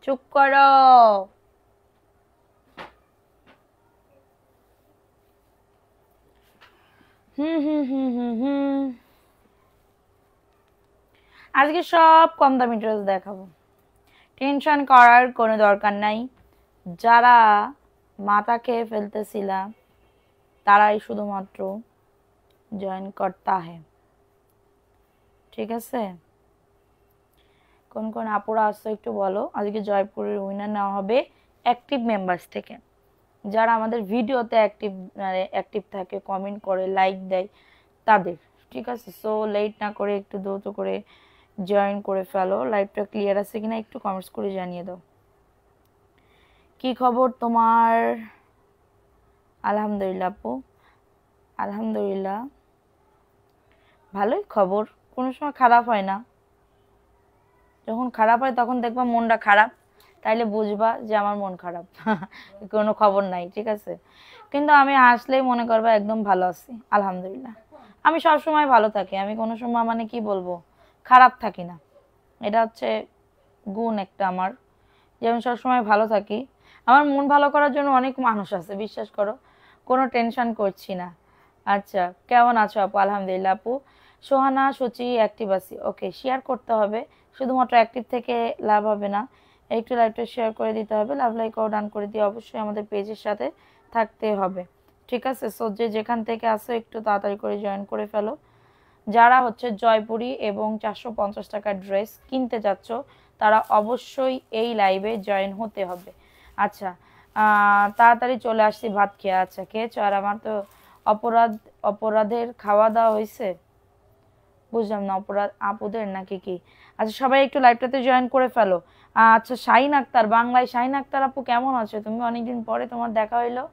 চুপ করো। আজকে সব কম দামি ড্রেস দেখাবো, টেনশন করার কোনো দরকার নাই। যারা মাথা খেয়ে ফেলতেছিলাম তারাই শুধুমাত্র জয়েন করতে হয়, ঠিক আছে? কোন কোন আপুরা আসছো একটু বলো। আজকে জয়পুরের উইনার নেওয়া হবে অ্যাক্টিভ মেম্বার্স থেকে, যারা আমাদের ভিডিওতে অ্যাক্টিভ থাকে, কমেন্ট করে, লাইক দেয় তাদের, ঠিক আছে? সো লেট না করে একটু দ্রুত করে জয়েন করে ফেলো। লাইভটা ক্লিয়ার আছে কিনা একটু কমেন্টস করে জানিয়ে দাও। কি খবর তোমার? আলহামদুলিল্লাহ আপু, আলহামদুলিল্লাহ ভালোই খবর, কোনো সময় খারাপ হয় না। যখন খারাপ হয় তখন দেখবা মনটা খারাপ, তাইলে বুঝবা যে আমার মন খারাপ, কোনো খবর নাই, ঠিক আছে? কিন্তু আমি আসলেই মনে করবা একদম ভালো আছি, আলহামদুলিল্লাহ। আমি সব সময় ভালো থাকি, আমি কোনো সময় মানে কি বলবো খারাপ থাকি না, এটা হচ্ছে গুণ একটা আমার, যে আমি সবসময় ভালো থাকি। আমার মন ভালো করার জন্য অনেক মানুষ আছে, বিশ্বাস করো, কোনো টেনশন করছি না। আচ্ছা, কেমন আছো আপু? আলহামদুলিল্লাহ আপু। সোহানা সূচি অ্যাক্টিভ আছি, ওকে। শেয়ার করতে হবে, শুধুমাত্র অ্যাক্টিভ থেকে লাভ হবে না, একটু লাইভটা শেয়ার করে দিতে হবে, লাভ লাইক ও ডান করে দিয়ে অবশ্যই আমাদের পেজের সাথে থাকতে হবে, ঠিক আছে? সো যে যেখান থেকে আসো একটু তাড়াতাড়ি করে জয়েন করে ফেলো। যারা হচ্ছে জয়পুরি এবং 450 টাকার ড্রেস কিনতে যাচ্ছ তারা অবশ্যই এই লাইভে জয়েন হতে হবে। আচ্ছা, তাড়াতাড়ি চলে আসছি ভাত খেয়ে। আচ্ছা, খেয়েছো? আর আমার তো অপরাধের খাওয়া দাওয়া হয়েছে, বুঝলাম না, অপরাধ আপুদের নাকি কি? আচ্ছা, সবাই একটু লাইভটাতে জয়েন করে ফেলো। আচ্ছা, শাহিন আক্তার, বাংলায় শাহিন আক্তার আপু কেমন আছো তুমি? অনেকদিন পরে তোমার দেখা হইলো।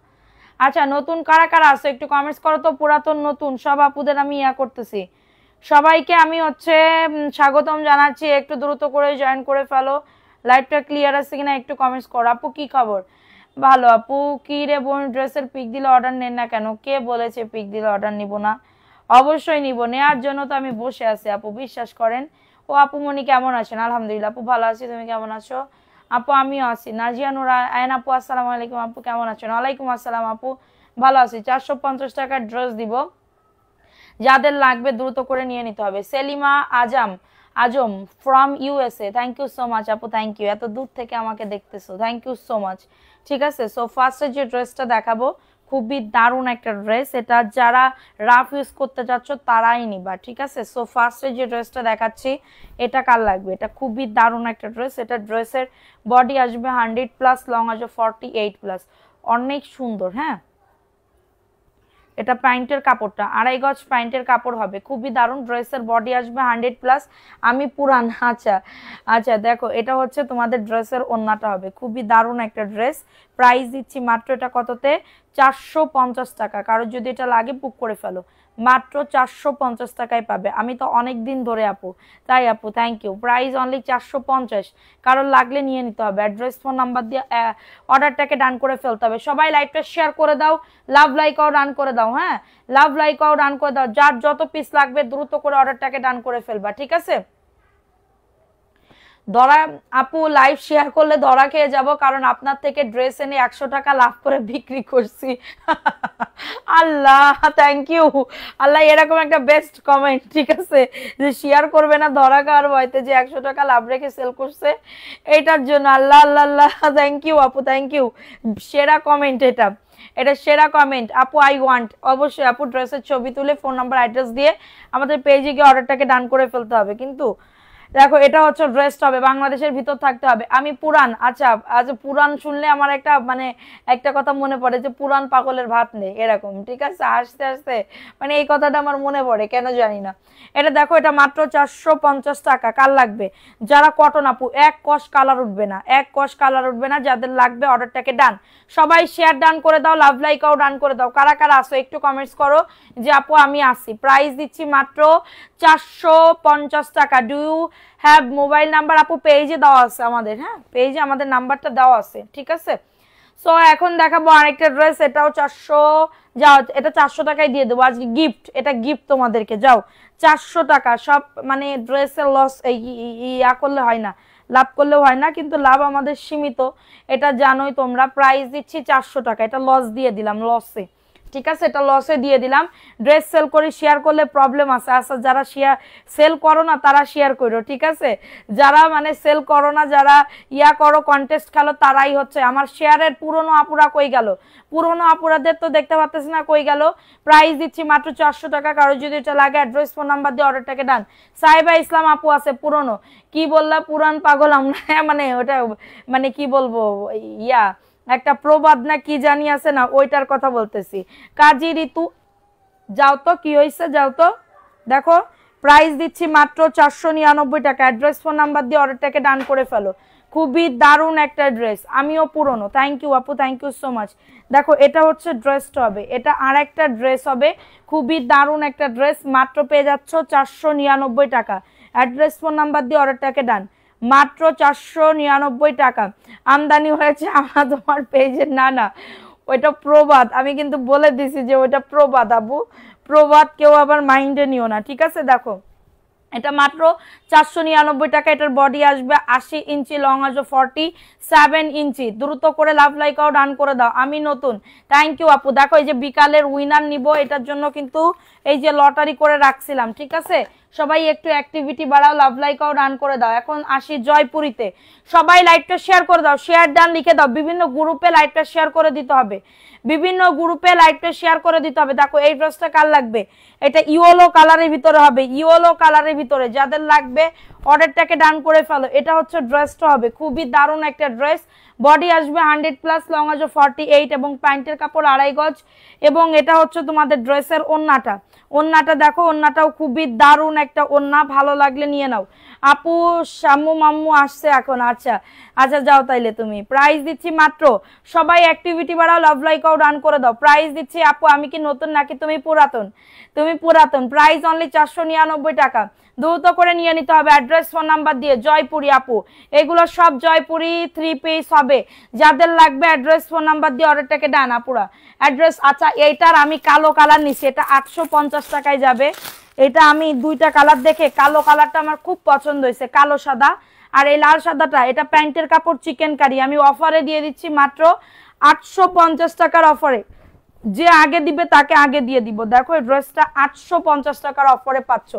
আচ্ছা, নতুন কারা কারা আছে একটু কমেন্টস করো তো, পুরাতন নতুন সব আপুদের আমি করতেছি। সবাইকে আমি হচ্ছে স্বাগতম জানাচ্ছি, একটু দ্রুত করে জয়েন করে ফেলো। লাইভটা ক্লিয়ার আছে কিনা একটু কমেন্টস করো। আপু কি খবর? ভালো আপু। কি রে বোন, ড্রেসের পিক দিলে অর্ডার নেন না কেন? কে বলেছে পিক দিলে অর্ডার নিব না? অবশ্যই নিব, নেওয়ার জন্য তো আমি বসে আছি আপু, বিশ্বাস করেন। ও আপু মনি কেমন আছেন? আলহামদুলিল্লাহ আপু ভালো আছি, তুমি কেমন আছো? আপু আমিও আছি। নাজিয়া নুর আয়ন আপু আসসালামু আলাইকুম আপু, কেমন আছেন? ওয়ালাইকুম আসসালাম আপু, ভালো আছি। 450 টাকার ড্রেস দিব, যাদের লাগবে দ্রুত করে নিয়ে নিতে হবে। Selima Azam from USA, thank you so much আপু, থ্যাংক ইউ, এত দূর থেকে আমাকে দেখতেছো, থ্যাংক ইউ সো মাচ। ঠিক আছে, সো ফার্স্টে যে ড্রেসটা দেখাবো খুবই দারুণ একটা ড্রেস, এটা যারা রাফ ইউজ করতে যাচ্ছ তারাই নিবা, ঠিক আছে? সো ফার্স্টে যে ড্রেসটা দেখাচ্ছি এটা কার লাগবে? এটা খুবই দারুণ একটা ড্রেস, এটা ড্রেসের বডি আসবে 100+, লং আসবে 48+, অনেক সুন্দর। হ্যাঁ, এটা প্যান্টের কাপড়টা 2.5 গজ প্যান্টের কাপড় হবে, খুবই দারুণ। ড্রেসের বডি আসবে 100+, আমি পুরান। আচ্ছা আচ্ছা, দেখো এটা হচ্ছে তোমাদের ড্রেসের ওড়নাটা হবে, খুবই দারুণ একটা ড্রেস। প্রাইস দিচ্ছি মাত্র এটা কততে? 450 টাকা। কারোর যদি এটা লাগে বুক করে ফেলো, মাত্র 450 টাকায় পাবে। আমি তো অনেক দিন ধরে আপু, তাই আপু থ্যাংক ইউ। প্রাইস অনলি 450, কারোর লাগলে নিয়ে নিতে হবে। অ্যাড্রেস ফোন নাম্বার দিয়ে অর্ডারটাকে ডান করে ফেলতে হবে। সবাই লাইভটা শেয়ার করে দাও, লাভ লাইক আও ডান করে দাও। হ্যাঁ, লাভ লাইক আও ডান করে দাও, যার যত পিস লাগবে দ্রুত করে অর্ডারটাকে ডান করে ফেলবা, ঠিক আছে? ধরা আপু লাইভ শেয়ার করলে ধরা খেয়ে যাব, কারণ আপনার থেকে ড্রেস এনে 100 টাকা লাভ করে বিক্রি করছি। আল্লাহ, থ্যাংক ইউ আল্লাহ, এরকম একটা বেস্ট কমেন্ট, ঠিক আছে, যে শেয়ার করবে না ধরা খাওয়ার ভয়তে, যে 100 টাকা লাভ রেখে সেল করছে, এটার জন্য আল্লাহ আল্লাহ আল্লাহ, থ্যাংক ইউ আপু, থ্যাংক ইউ। সেরা কমেন্ট এটা, এটা সেরা কমেন্ট আপু। আই ওয়ান্ট, অবশ্যই আপু ড্রেসের ছবি তুলে ফোন নাম্বার অ্যাড্রেস দিয়ে আমাদের পেজে গিয়ে অর্ডারটাকে ডান করে ফেলতে হবে। কিন্তু দেখো এটা হচ্ছে ড্রেসটা হবে বাংলাদেশের ভিতর থাকতে হবে। আমি পুরান, আচ্ছা আচ্ছা, পুরান শুনলে আমার একটা মানে একটা কথা মনে পড়ে, যে পুরান পাগলের ভাত নেই, এরকম, ঠিক আছে? আস্তে আস্তে মানে এই কথাটা আমার মনে পড়ে, কেন জানি না। এটা দেখো, এটা মাত্র 450 টাকা। কার লাগবে? যারা কটন আপু, এক কষ কালার উঠবে না, এক কষ কালার উঠবে না, যাদের লাগবে অর্ডারটাকে ডান। সবাই শেয়ার ডান করে দাও, লাভ লাইকাও ডান করে দাও। কারা কারা আসো একটু কমেন্টস করো যে আপু আমি আসি। প্রাইস দিচ্ছি মাত্র 450 টাকা। Do you have mobile number? আপু পেজে দেওয়া আছে আমাদের, হ্যাঁ পেজে আমাদের নাম্বারটা দেওয়া আছে, ঠিক আছে? সো এখন দেখাবো আরেকটা ড্রেস, এটাও 400, যাও এটা 400 টাকায় দিয়ে দেবো আজকে গিফট, এটা গিফট তোমাদেরকে, যাও 400 টাকা। সব মানে ড্রেসের লস ইয়া করলে হয় না, লাভ করলেও হয় না, কিন্তু লাভ আমাদের সীমিত, এটা জানোই তোমরা। প্রাইস দিচ্ছি 400 টাকা, এটা লস দিয়ে দিলাম, লসে, ঠিক আছে, এটা লসে দিয়ে দিলাম। ড্রেস সেল করে শেয়ার করলে প্রবলেম আছে, আচ্ছা যারা সেল করো না তারা শেয়ার করো, ঠিক আছে, যারা মানে সেল করো না, যারা ইয়া করো কন্টেস্ট খেলো, তারাই হচ্ছে আমার শেয়ারের পুরনো আপুরা কই গেল, পুরনো আপুরাদের তো দেখতে পাচ্তেছি না, কই গেল। প্রাইস দিচ্ছি মাত্র 400 টাকা, কারো যদি এটা লাগে অ্যাড্রেস ফোন নাম্বার দিয়ে অর্ডারটাকে ডান। সাইবা ইসলাম আপু আছে পুরনো, কি বললা পুরান পাগল আমরা, মানে ওটা মানে কি বলবো, ইয়া একটা প্রবাদ না কি জানি আছে না, ওইটার কথা বলতেছি। কাজী ঋতু যাও তো, কি হয়েছে যাও তো, দেখো প্রাইস দিচ্ছি মাত্র 499 টাকা, অ্যাড্রেস ফোন নাম্বার দিয়ে অর্ডারটাকে ডান করে ফেলো। খুবই দারুণ একটা ড্রেস, আমিও পুরনো, থ্যাংক ইউ আপু, থ্যাংক ইউ সো মাচ। দেখো এটা হচ্ছে ড্রেসটা হবে, এটা আর একটা ড্রেস হবে, খুবই দারুণ একটা ড্রেস, মাত্র পেয়ে যাচ্ছ 499 টাকা, অ্যাড্রেস ফোন নাম্বার দিয়ে অর্ডারটাকে ডান, মাত্র 499 টাকা। আমদানি হয়েছে আমার তোমার পেজের, না না ওইটা প্রবাদ, আমি কিন্তু বলে দিছি যে ওইটা প্রবাদ আপু, প্রবাদ কেউ আবার মাইন্ডে নিও না, ঠিক আছে। দেখো এটা মাত্র 499 টাকা, এটার বডি আসবে 80 ইঞ্চি, লং আসবে 47 ইঞ্চি। দ্রুত করে লাভ লাইকাও ডান করে দাও, আমি নতুন, থ্যাংক ইউ আপু। দেখো এই যে বিকালের উইনার নিব, এটার জন্য কিন্তু এই যে লটারি করে রাখছিলাম, ঠিক আছে, সবাই একটু অ্যাক্টিভিটি বাড়াও, লাভ লাইকাও ডান করে দাও। এখন আসি জয়পুরিতে, সবাই লাইভটা শেয়ার করে দাও, শেয়ার ডান লিখে দাও, বিভিন্ন গ্রুপে লাইভটা শেয়ার করে দিতে হবে, বিভিন্ন গ্রুপে লাইভটা শেয়ার করে দিতে হবে। দেখো এই ড্রেসটা কার লাগবে, এটা ইয়েলো কালারের ভিতরে হবে, ইয়েলো কালারের ভিতরে যাদের লাগবে অর্ডারটাকে ডান করে ফেলো। এটা হচ্ছে ড্রেসটা হবে, খুবই দারুণ একটা ড্রেস, বডি আসবে 100+, লং আসবে 48 এবং প্যান্টের কাপড় 2.5 গজ। এবং এটা হচ্ছে তোমাদের ড্রেসের ওন্নাটা, ওন্নাটা দেখো, ওন্নাটাও খুবই দারুণ একটা ওন্না, ভালো লাগলে নিয়ে নাও। আপু শাম্মু মাম্মু আসছে এখন, আচ্ছা আচ্ছা যাও তাইলে তুমি। প্রাইস দিচ্ছি মাত্র, সবাই অ্যাক্টিভিটি বাড়াও, লাভ লাইকাও ডান করে দাও। প্রাইস দিচ্ছি আপু, আমি কি নতুন নাকি তুমি পুরাতন, তুমি পুরাতন। প্রাইস অনলি 499 টাকা, দ্রুত করে নিয়ে নিতে হবে অ্যাড্রেস ফোন নাম্বার দিয়ে। জয়পুরি আপু, এগুলো সব জয়পুরি 3 পিস হবে, যাদের লাগবে অ্যাড্রেস ফোন নাম্বার দিয়ে অর্ডারটাকে ডান আপুরা। অ্যাড্রেস, আচ্ছা এইটার আমি কালো কালার নিছি, এটা 850 টাকায় যাবে। এটা আমি দুইটা কালার দেখে কালো কালারটা আমার খুব পছন্দ হয়েছে, কালো সাদা আর এই লাল সাদাটা, এটা প্যান্টের কাপড় চিকেন কারি, আমি অফারে দিয়ে দিচ্ছি মাত্র 850 টাকার অফারে, যে আগে দিবে তাকে আগে দিয়ে দিব। দেখো এই ড্রেসটা 850 টাকার অফারে পাচ্ছ।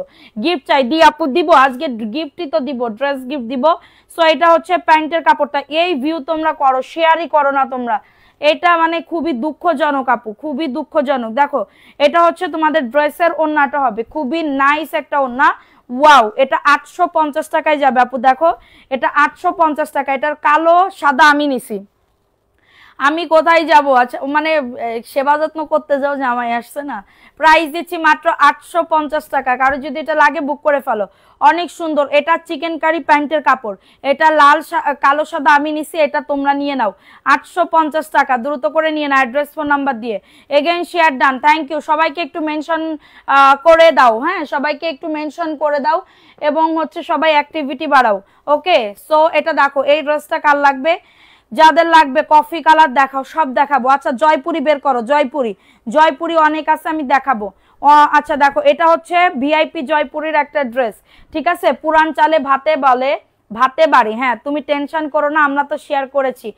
গিফট চাই দি আপু, দিব আজকে গিফটই তো দিব, ড্রেস গিফট দিব। সো এটা হচ্ছে প্যান্টের কাপড়টা, এই ভিউ তোমরা করো, শেয়ারই করো না তোমরা, এটা মানে খুবই দুঃখজনক আপু, খুবই দুঃখজনক। দেখো এটা হচ্ছে তোমাদের ড্রেসের ওন্নাটা হবে, খুবই নাইস একটা ওন্না, ওয়াও। এটা 850 টাকায় যাবে আপু, দেখো এটা 850 টাকা, এটার কালো সাদা আমি নিছি। আমি কোথায় যাব, আচ্ছা মানে সেবা যত্ন করতে যাও, জামাই আসছে না। প্রাইস দিচ্ছি মাত্র 850 টাকা, কারো যদি এটা লাগে বুক করে ফেলো, অনেক সুন্দর। এটা চিকেন কারি প্যান্টের কাপড়, এটা লাল কালো সাদা আমি নিছি, এটা তোমরা নিয়ে নাও 850 টাকা, দ্রুত করে নিয়ে নাও অ্যাড্রেস ফোন নাম্বার দিয়ে। Again share done, thank you. সবাইকে একটু মেনশন করে দাও, হ্যাঁ সবাইকে একটু মেনশন করে দাও, এবং হচ্ছে সবাই অ্যাক্টিভিটি বাড়াও, ওকে। সো এটা দেখো, এই ড্রেসটা কার লাগবে, যাদের লাগবে কফি কালার দেখাও, সব দেখাবো। আচ্ছা জয়পুরি বের করো, জয়পুরি, জয়পুরি অনেক আছে, আমি দেখাবো। আচ্ছা দেখো এটা হচ্ছে ভিআইপি জয়পুরির একটা ড্রেস, ঠিক আছে, পুরান চালে ভাতে বলে ভাতে বাড়ি, হ্যাঁ তুমি টেনশন করো না, আমরা তো শেয়ার করেছি।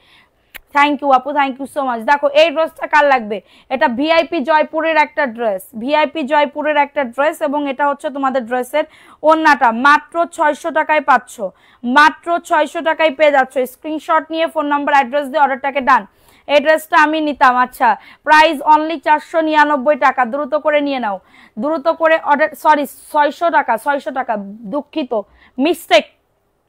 থ্যাংক ইউ আপু, থ্যাংক ইউ সো মাচ। দেখো এই ড্রেসটা কার লাগবে, এটা ভিআইপি জয়পুরের একটা ড্রেস, ভিআইপি জয়পুরের একটা ড্রেস, এবং এটা হচ্ছে তোমাদের ড্রেসের ওন্নাটা, মাত্র 600 টাকায় পাচ্ছ, মাত্র 600 টাকায় পেয়ে যাচ্ছ। স্ক্রিনশট নিয়ে ফোন নাম্বার অ্যাড্রেস দিয়ে অর্ডারটাকে ডান। এই ড্রেসটা আমি নিতাম, আচ্ছা প্রাইস অনলি 499 টাকা, দ্রুত করে নিয়ে নাও, দ্রুত করে অর্ডার, সরি 600 টাকা, 600 টাকা, দুঃখিত,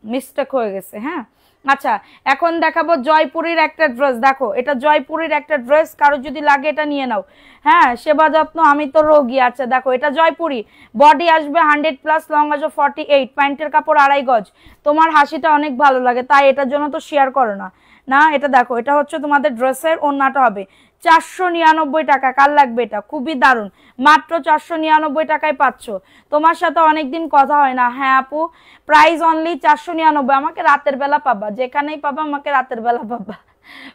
মিস্টেক হয়ে গেছে, হ্যাঁ। আচ্ছা এখন দেখাবো জয়পুরের একটা ড্রেস, দেখো এটা জয়পুরের একটা ড্রেস, কারো যদি লাগে এটা নিয়ে নাও, হ্যাঁ সেবা যত্ন আমি তো রোগী। আচ্ছা দেখো এটা জয়পুরি, বডি আসবে 100+, লং আসবে 48, প্যান্টের কাপড় 2.5 গজ। তোমার হাসিটা অনেক ভালো লাগে, তাই এটার জন্য তো শেয়ার করো না, না এটা দেখো, এটা হচ্ছে তোমাদের ড্রেসের ওন্নাটা হবে 499 টাকা, কার লাগবে এটা, খুবই দারুণ, মাত্র 499 টাকায় পাচ্ছ। তোমার সাথে অনেকদিন কথা হয় না, হ্যাঁ আপু প্রাইস অনলি 499, আমাকে রাতের বেলা পাবা, যেখানেই পাবা আমাকে রাতের বেলা পাবা,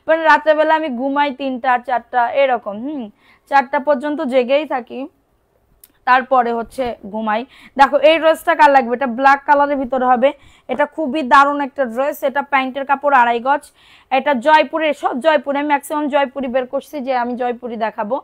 মানে রাতের বেলা আমি ঘুমাই 3টা 4টা এরকম, 4টা পর্যন্ত জেগেই থাকি, তারপরে হচ্ছে ঘুমাই। দেখো এই ড্রেসটা কার লাগবে, এটা ব্ল্যাক কালারের ভিতরে হবে, এটা খুবই দারুণ একটা ড্রেস। এটা প্যান্টের কাপড় 2.5 গজ, এটা জয়পুরের, সব জয়পুরে, ম্যাক্সিমাম জয়পুরি বের করছি, যে আমি জয়পুরি দেখাবো,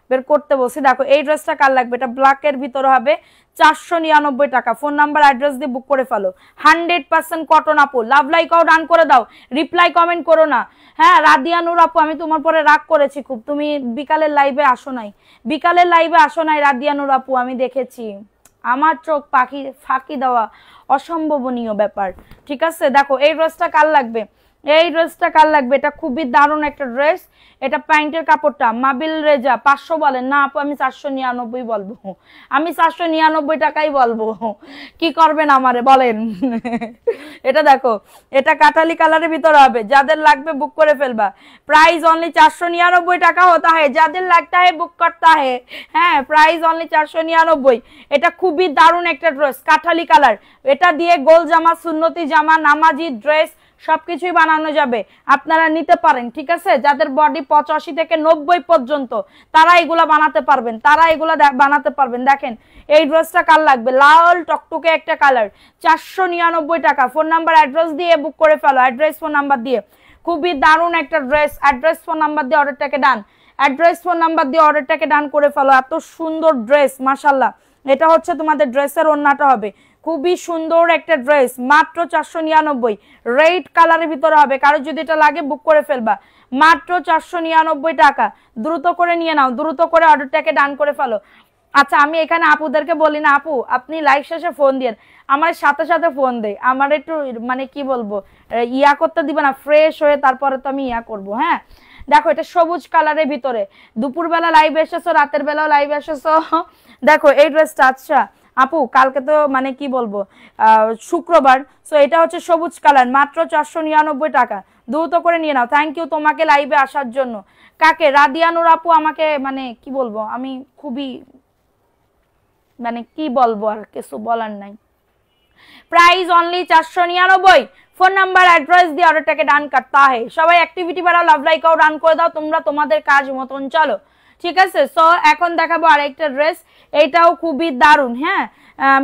বের করতে বলছি। দেখো এই ড্রেসটা কার লাগবে, এটা ব্ল্যাকের ভিতরে হবে, 499 টাকা। ফোন নাম্বার অ্যাড্রেস দিয়ে বুক করে ফেলো। 100% কটন আপু, লাভ লাইক আও ডান করে দাও, রিপ্লাই কমেন্ট করো না। হ্যাঁ রাদিয়া নূর আপু, আমি তোমার পরে রাগ করেছি খুব, তুমি বিকালের লাইভে আসো নাই, বিকালের লাইভে আসো নাই রাদিয়া নূর আপু, আমি দেখেছি, আমার চোখ পাখি ফাঁকি দেওয়া অসম্ভবনীয় ব্যাপার। ঠিক আছে, দেখো এই ড্রেসটা কার লাগবে, এই ড্রেসটা কার লাগবে, এটা খুবই দারুণ একটা ড্রেস। এটা প্যান্টের কাপড়টা মাবিল রেজা 500 বলেন না আপু, আমি 499 বলবো, আমি 499 টাকাই বলবো, কি করবেন আমারে বলেন। এটা দেখো, এটা কাঠালি কালারের ভিতরে হবে, যাদের লাগবে বুক করে ফেলবা। প্রাইস অনলি 499 টাকা হতা है, যাদের লাগতা है বুক করতা है। হ্যাঁ প্রাইস অনলি 499। এটা খুবই দারুণ একটা ড্রেস, কাঠালি কালার, এটা দিয়ে গোল জামা, সুন্নতি জামা, নামাজি ড্রেস সবকিছুই বানানো যাবে, আপনারা নিতে পারেন। ঠিক আছে, যাদের বডি 85 থেকে 90 পর্যন্ত তারা এগুলা বানাতে পারবেন, তারা এগুলা বানাতে পারবেন। দেখেন এই ড্রেসটা কার লাগবে, লাল টকটকে একটা কালার, 499 টাকা। ফোন নাম্বার অ্যাড্রেস দিয়ে বুক করে ফেলো, অ্যাড্রেস ফোন নাম্বার দিয়ে। খুবই দারুণ একটা ড্রেস, অ্যাড্রেস ফোন নাম্বার দিয়ে অর্ডারটাকে ডান, অ্যাড্রেস ফোন নাম্বার দিয়ে অর্ডারটাকে ডান করে ফেলো। এত সুন্দর ড্রেস মাশাআল্লাহ। এটা হচ্ছে তোমাদের ড্রেসের ওড়নাটা হবে, খুবই সুন্দর একটা ড্রেস, মাত্র 499। রেড কালারের ভিতরে হবে, কারো যদি এটা লাগে বুক করে ফেলবা, মাত্র 499 টাকা। দ্রুত করে নিয়ে নাও, দ্রুত করে অর্ডারটাকে ডান করে ফেলো। আচ্ছা আমি এখানে আপুদেরকে বলি না, আপু আপনি লাইভ শেষে ফোন দিয়ে, আমার সাথে সাথে ফোন দেয়, আমার একটু মানে কি বলবো, ইয়া করতে দিবে না, ফ্রেশ হয়ে তারপরে তো আমি ইয়া করবো। হ্যাঁ দেখো এটা সবুজ কালারের ভিতরে, দুপুরবেলা লাইভ এসেছো, রাতের বেলাও লাইভ এসেছো। দেখো এই ড্রেসটা, আচ্ছা আপু কালকে তো মানে কি বলবো শুক্রবার, সো এটা হচ্ছে সবুজ কালার, মাত্র 499 টাকা। দ্রুত করে নিয়ে নাও। থ্যাংক ইউ তোমাকে লাইভে আসার জন্য। কাকে, রাদিয়া নূর আপু, আমাকে মানে কি বলবো, আমি খুবই মানে কি বলবো, আর কিছু বলার নাই। Price only 499। Phone number address দিয়ে অর্ডারটাকে ডান করতে হয়। সবাই অ্যাক্টিভিটি বাড়াও, লাভ লাইকও ডান করে দাও, তোমরা তোমাদের কাজ মতন চলো। ঠিক আছে, সো এখন দেখাবো আরেকটা ড্রেস, এইটাও খুবই দারুণ। হ্যাঁ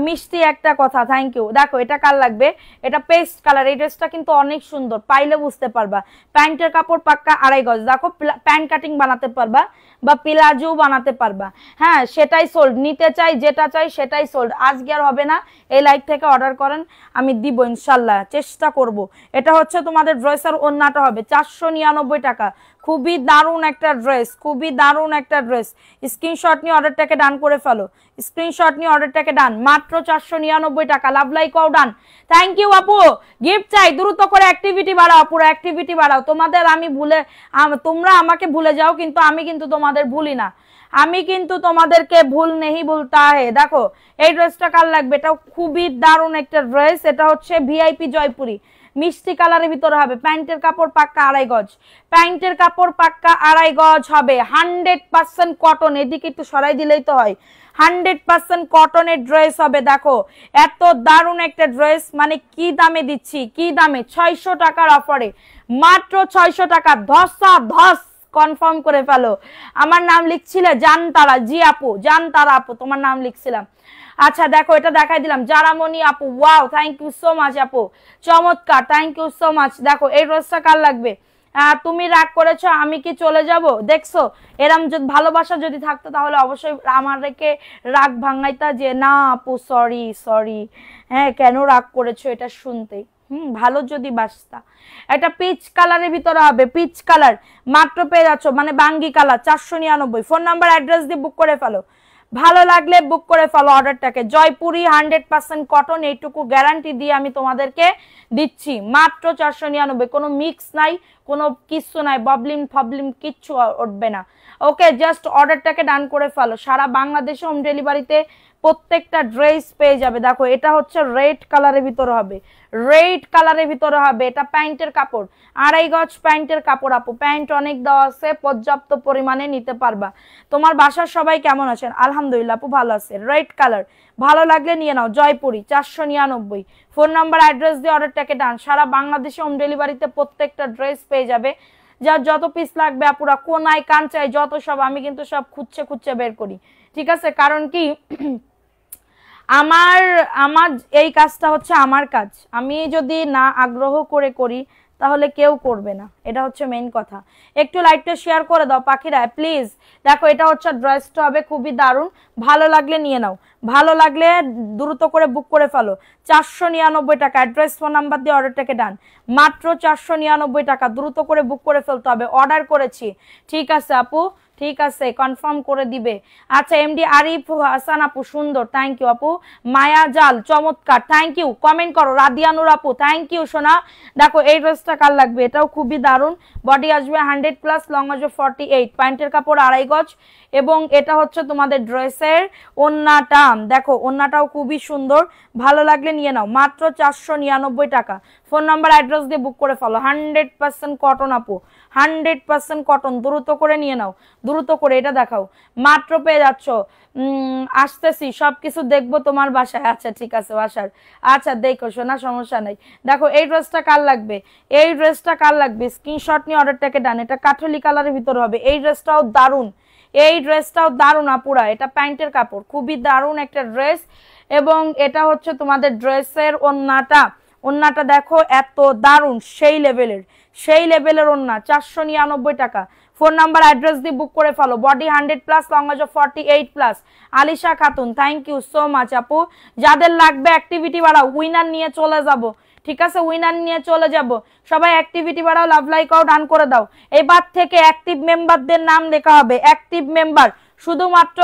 মিষ্টি একটা কথা, থ্যাংক ইউ। দেখো এটা কার লাগবে, এটা পেস্ট কালার, এই ড্রেসটা কিন্তু অনেক সুন্দর, পাইলে বুঝতে পারবা। প্যান্টের কাপড় পাক্কা 2.5 গজ, দেখো প্যান্ট কাটিং বানাতে পারবা বা প্লাজো বানাতে পারবা। হ্যাঁ সেটাই সোল্ড, নিতে চাই যেটা চাই সেটাই সোল্ড। আজকে আর হবে না, এই লাইভ থেকে অর্ডার করেন, আমি দিব ইনশাল্লাহ, চেষ্টা করব। এটা হচ্ছে তোমাদের ড্রেসের ওড়নাটা হবে, 499 টাকা। খুবই দারুণ একটা ড্রেস, খুবই দারুণ একটা ড্রেস। স্ক্রিনশট নিয়ে অর্ডারটাকে ডান করে ফেলো, স্ক্রিনশট নিয়ে অর্ডারটাকে ডান, মাত্র 499 টাকা। লাভ লাইকও ডান, থ্যাংক ইউ আপু। গিফট চাই, দ্রুত করে অ্যাক্টিভিটি বাড়াও, পুরো অ্যাক্টিভিটি বাড়াও। তোমাদের আমি ভুলে, তোমরা আমাকে ভুলে যাও কিন্তু আমি কিন্তু তোমাদের ভুলি না, আমি কিন্তু তোমাদেরকে ভুল নেই ভুলতা হে। দেখো এই ড্রেসটা কার লাগবে, এটা খুবই দারুণ একটা ড্রেস, এটা হচ্ছে ভিআইপি জয়পুরি, মিষ্টি কালারের ভিতরে হবে। প্যান্টের কাপড় পাক্কা 2.5 গজ, প্যান্টের কাপড় পাক্কা 2.5 গজ হবে, 100% কটন। এদিকে একটু সরাই দিলেই তো হয়, 100% কটনের ড্রেস হবে। দেখো এত দারুণ একটা ড্রেস, মানে কি দামে দিচ্ছি, কি দামে, 600 টাকার অফারে, মাত্র 600 টাকা। ধসা ধস কনফার্ম করে ফেলো। আমার নাম লিখছিলে জানতারা, জি আপু জানতারা আপু, তোমার নাম লিখছিলাম। আচ্ছা দেখো এটা দেখাই দিলাম, জারামণি আপু, wow thank you so much আপু, চমৎকার, থ্যাংক ইউ সো মাচ। দেখো এই ড্রেসটা কার লাগবে, তুমি রাগ করেছো আমি কি চলে যাব, দেখছো এরম যদি ভালোবাসা যদি থাকতো তাহলে অবশ্যই আমাদেরকে রাগ ভাঙাইতা যে না আপু সরি সরি, হ্যাঁ কেন রাগ করেছো এটা শুনতে, ভালো যদি বাসতা। এটা পিচ কালারের ভিতরে হবে, পিচ কালার, মাত্র পেয়ে যাচ্ছ মানে বাঙ্গি কালার, 499। ফোন নাম্বার অ্যাড্রেস দিয়ে বুক করে ফেলো, ভালো লাগলে বুক করে ফেলো অর্ডারটাকে। জয়পুরি 100% কটন, এইটুকু গ্যারান্টি দিয়ে আমি তোমাদেরকে দিচ্ছি, মাত্র 499। কোনো মিক্স নাই, কোনো কিচ্ছু নাই, ববলিম ফবলিম কিচ্ছু উঠবে না। ওকে জাস্ট অর্ডারটাকে ডান করে ফেলো। সারা বাংলাদেশে হোম ডেলিভারিতে প্রত্যেকটা ড্রেস পেয়ে যাবে। দেখো এটা হচ্ছে রেড কালারের ভিতরে হবে, রেড কালারের ভিতরে হবে। এটা প্যান্টের কাপড় 2.5 গজ প্যান্টের কাপড় আপু, প্যান্ট অনেক দেওয়া আছে, পর্যাপ্ত পরিমাণে নিতে পারবা। তোমার বাসার সবাই কেমন আছেন, আলহামদুলিল্লাহ আপু ভালো আছে। রেড কালার ভালো লাগলে নিয়ে নাও, জয়পুরি 499। ফোন নাম্বার অ্যাড্রেস দিয়ে অর্ডারটাকে ডান। সারা বাংলাদেশে হোম ডেলিভারিতে প্রত্যেকটা ড্রেস পেয়ে যাবে। যার যত পিস লাগবে আপুরা, কোনায় কাঞ্চায় যত সব, আমি কিন্তু সব খুঁজছে খুঁজছে বের করি। ঠিক আছে, কারণ কি আমার আমার এই কাজটা হচ্ছে আমার কাজ, আমি যদি না আগ্রহ করে করি তাহলে কেউ করবে না, এটা হচ্ছে মেইন কথা। একটু লাইভটা শেয়ার করে দাও পাখিরা প্লিজ। দেখো এটা হচ্ছে ড্রেসটা হবে খুবই দারুণ, ভালো লাগলে নিয়ে নাও, ভালো লাগলে দ্রুত করে বুক করে ফেলো। 499 টাকা, অ্যাড্রেস ফোন নাম্বার দিয়ে অর্ডারটাকে ডান, মাত্র 499 টাকা, দ্রুত করে বুক করে ফেলতে হবে। অর্ডার করেছি, ঠিক আছে আপু, ঠিক আছে কনফার্ম করে দিবে। আচ্ছা এমডি আরিফ হাসান আপু সুন্দর, থ্যাংক ইউ আপু। মায়া জাল চমৎকার, থ্যাংক ইউ, কমেন্ট করো। রাদিয়ানুর আপু থ্যাংক ইউ সোনা। দেখো এই ড্রেসটা কার লাগবে, এটাও খুবই দারুণ, বডি আসবে 100+, লং আসবে 48, প্যান্টের কাপড় 2.5 গজ, এবং এটা হচ্ছে তোমাদের ড্রেসের ওন্নাটা। দেখো ওন্নাটাও খুবই সুন্দর, ভালো লাগলে নিয়ে নাও, মাত্র 499 টাকা। ফোন নাম্বার অ্যাড্রেস দিয়ে বুক করে ফেলো। 100% কটন আপু, 100% কটন, দ্রুত করে নিয়ে নাও, দ্রুত করে। এটা দেখাও, মাত্র পেয়ে যাচ্ছ। আসতেছি, সবকিছু দেখবো তোমার বাসায়। আচ্ছা ঠিক আছে বাসার, আচ্ছা দেখো শোনা, সমস্যা নাই। দেখো এই ড্রেসটা কার লাগবে, এই ড্রেসটা কার লাগবে, স্ক্রিনশট নিয়ে অর্ডারটাকে ডান। এটা কাঠলি কালারের ভিতরে হবে, এই ড্রেসটাও দারুণ, এই ড্রেসটাও দারুণ আপুরা। এটা প্যান্টের কাপড়, খুবই দারুণ একটা ড্রেস, এবং এটা হচ্ছে তোমাদের ড্রেসের ওন্নাটা। ওন্নাটা দেখো এত দারুণ, সেই লেভেলের, সেই লেভেলের ওন্না। 499 টাকা। ফোন নাম্বার অ্যাড্রেস দিয়ে বুক করে ফেলো। বডি 100+, লং আসবে 48+। Alisha Khatun thank you so much আপু। যাদের লাগবে অ্যাক্টিভিটি বাড়াও, উইনার নিয়ে চলে যাব, ঠিক আছে, উইনার নিয়ে চলে যাব। সবাই অ্যাক্টিভিটি বাড়াও, লাভ লাইকও ডান করে দাও। এবার থেকে অ্যাক্টিভ মেম্বারদের নাম লেখা হবে, অ্যাক্টিভ মেম্বার, শুধুমাত্র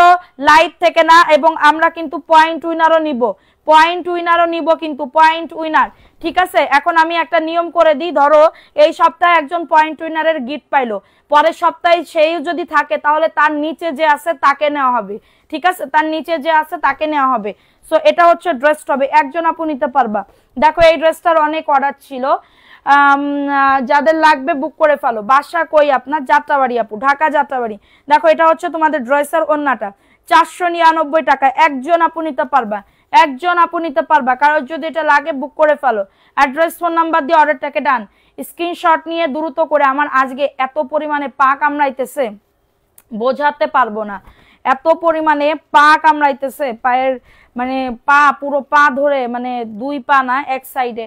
লাইভ থেকে না, এবং আমরা কিন্তু পয়েন্ট উইনারও নিব, পয়েন্ট উইনারও নিব কিন্তু, পয়েন্ট উইনার, ঠিক আছে। এখন আমি একটা নিয়ম করে দিই, ধরো এই সপ্তাহে একজন পয়েন্ট উইনারের গিফট পাইলো, পরের সপ্তাহে সেই যদি থাকে তাহলে তার নিচে যে আছে তাকে নেওয়া হবে, ঠিক আছে, তার নিচে যে আছে তাকে নেওয়া হবে। সো এটা হচ্ছে ড্রেসটা হবে, একজন আপু নিতে পারবা। দেখো এই ড্রেসটার অনেক অর্ডার ছিল, যাদের লাগবে বুক করে ফেলো। বাসা কই আপনার? যাত্রাবাড়ি আপু, ঢাকা যাত্রাবাড়ি। দেখো এটা হচ্ছে তোমাদের ড্রেসের ওন্নাটা, 499 টাকা, একজন আপু নিতে পারবা, একজন আপু নিতে পারবা। কারোর যদি এটা লাগে বুক করে ফেলো, অ্যাড্রেস ফোন নাম্বার দিয়ে অর্ডারটাকে ডান। স্ক্রিনশট নিয়ে দ্রুত করে, আমার আজকে এত পরিমাণে পা কামড়াইতেছে বোঝাতে পারবো না, এত পরিমাণে পা কামড়াইতেছে, পায়ের মানে পা পুরো পা ধরে, মানে দুই পা না, এক সাইডে,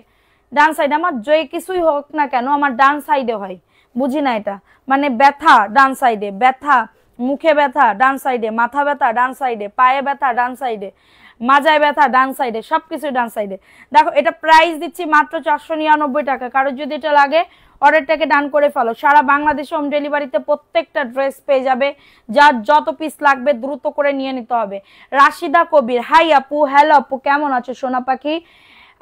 ডান সাইডে, আমার যে কিছুই হোক না কেন আমার ডান সাইডে হয়, বুঝি না এটা, মানে ব্যথা ডান সাইডে, ব্যথা, মুখে ব্যথা ডান সাইডে, মাথা ব্যথা ডান সাইডে, পায়ে ব্যথা ডান সাইডে, মাজায় ব্যথা ডান সাইডে, সবকিছু ডান সাইডে। দেখো এটা প্রাইস দিচ্ছি মাত্র 499 টাকা। কারোর যদি এটা লাগে অর্ডারটাকে ডান করে ফেলো। সারা বাংলাদেশে হোম ডেলিভারিতে প্রত্যেকটা ড্রেস পেয়ে যাবে, যার যত পিস লাগবে দ্রুত করে নিয়ে নিতে হবে। রাশিদা কবির হাই আপু, হ্যালো আপু, কেমন আছো সোনা পাখি?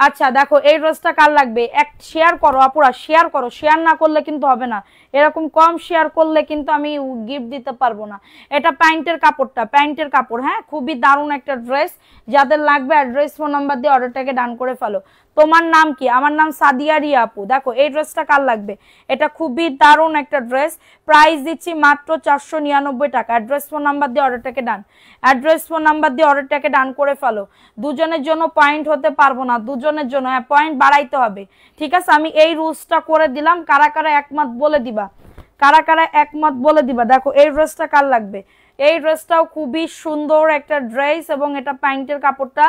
আচ্ছা দেখো এই ড্রেসটা কার লাগবে, এক শেয়ার করো আপুরা, শেয়ার করো, শেয়ার না করলে কিন্তু হবে না, এরকম কম শেয়ার করলে কিন্তু আমি গিফট দিতে পারবো না। এটা প্যান্টের কাপড়টা, প্যান্টের কাপড়, হ্যাঁ খুবই দারুণ একটা ড্রেস। যাদের লাগবে অ্যাড্রেস ফোন নাম্বার দিয়ে অর্ডারটাকে ডান করে ফেলো। তোমার নাম কি? আমার নাম সাদিয়া রিয়া আপু। দেখো এই ড্রেসটা কার লাগবে, এটা খুবই দারুণ একটা ড্রেস, প্রাইস দিচ্ছি মাত্র 499 টাকা। অ্যাড্রেস ফোন নাম্বার দিয়ে অর্ডারটাকে ডান, অ্যাড্রেস ফোন নাম্বার দিয়ে অর্ডারটাকে ডান করে ফেলো। দুজনের জন্য পয়েন্ট হতে পারবো না, দুজনের জন্য পয়েন্ট বাড়াইতে হবে, ঠিক আছে। আমি এই রুলসটা করে দিলাম, কারা কারা একমত বলে দিবা, কারা কারা একমত বলে দিবা। দেখো এই ড্রেসটা কার লাগবে, এই ড্রেসটাও খুবই সুন্দর একটা ড্রেস, এবং এটা প্যান্টের কাপড়টা,